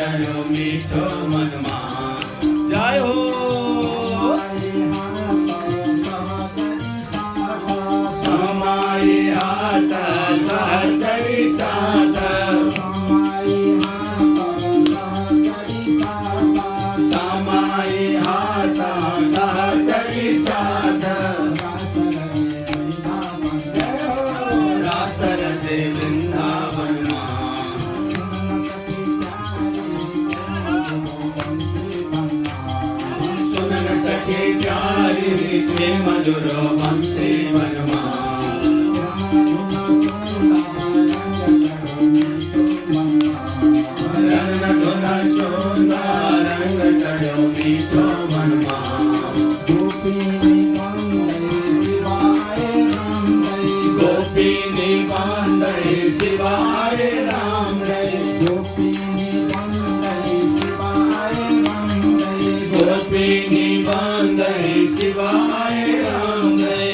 चढ़ो मीठो मनमा जय हो समाई हाथ सहचरी साथ समाई हाथ सहचरी साथ रास रचे वृंदावन सुनन सके प्यारी ते मधुर वंशी वनमा रंग धुन सुंदर रंग चढ़ो मीठो मनमा गोपीनी बांधे शिवाय राम रे गोपीनी बांधे शिवाय राम रे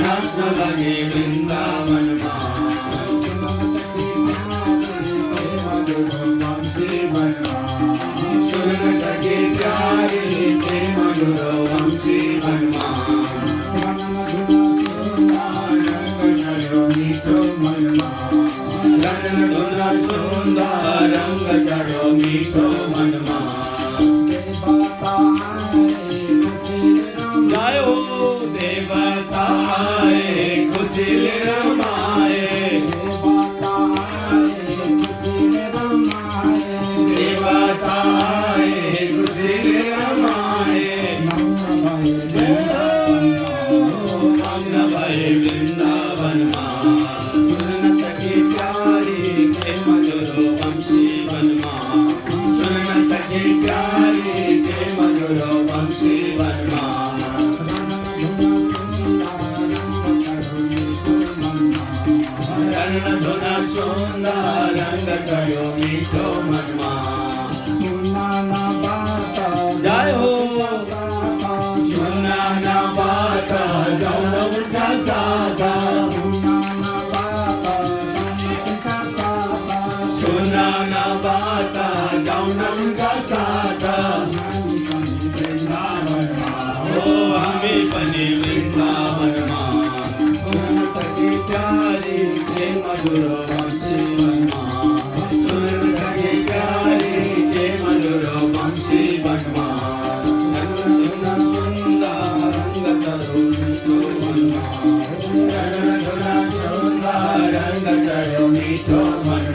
रत्न लगे वृंदावन सुन सके प्यारी ते मधुर वंशी वनमा रंग धुन सुंदर रंग चढ़ो मीठो मनमा जय हो देवताए खुशी रमाए देवताए खुशी रमाए मग्न भय वृंदावन सुन सके प्यारी ते मधुर वंशी वनमा सुन सके प्यारी ते मधुर वंशी वनमा रंग धुन सुंदर रंग चढ़ो मीठो मनमा जय हो सुना ना बात जौन उठा साधा सुना ना बात जौन उठा साधा ओ हमें बने वृंदावन सुन सके प्यारी ते मधुर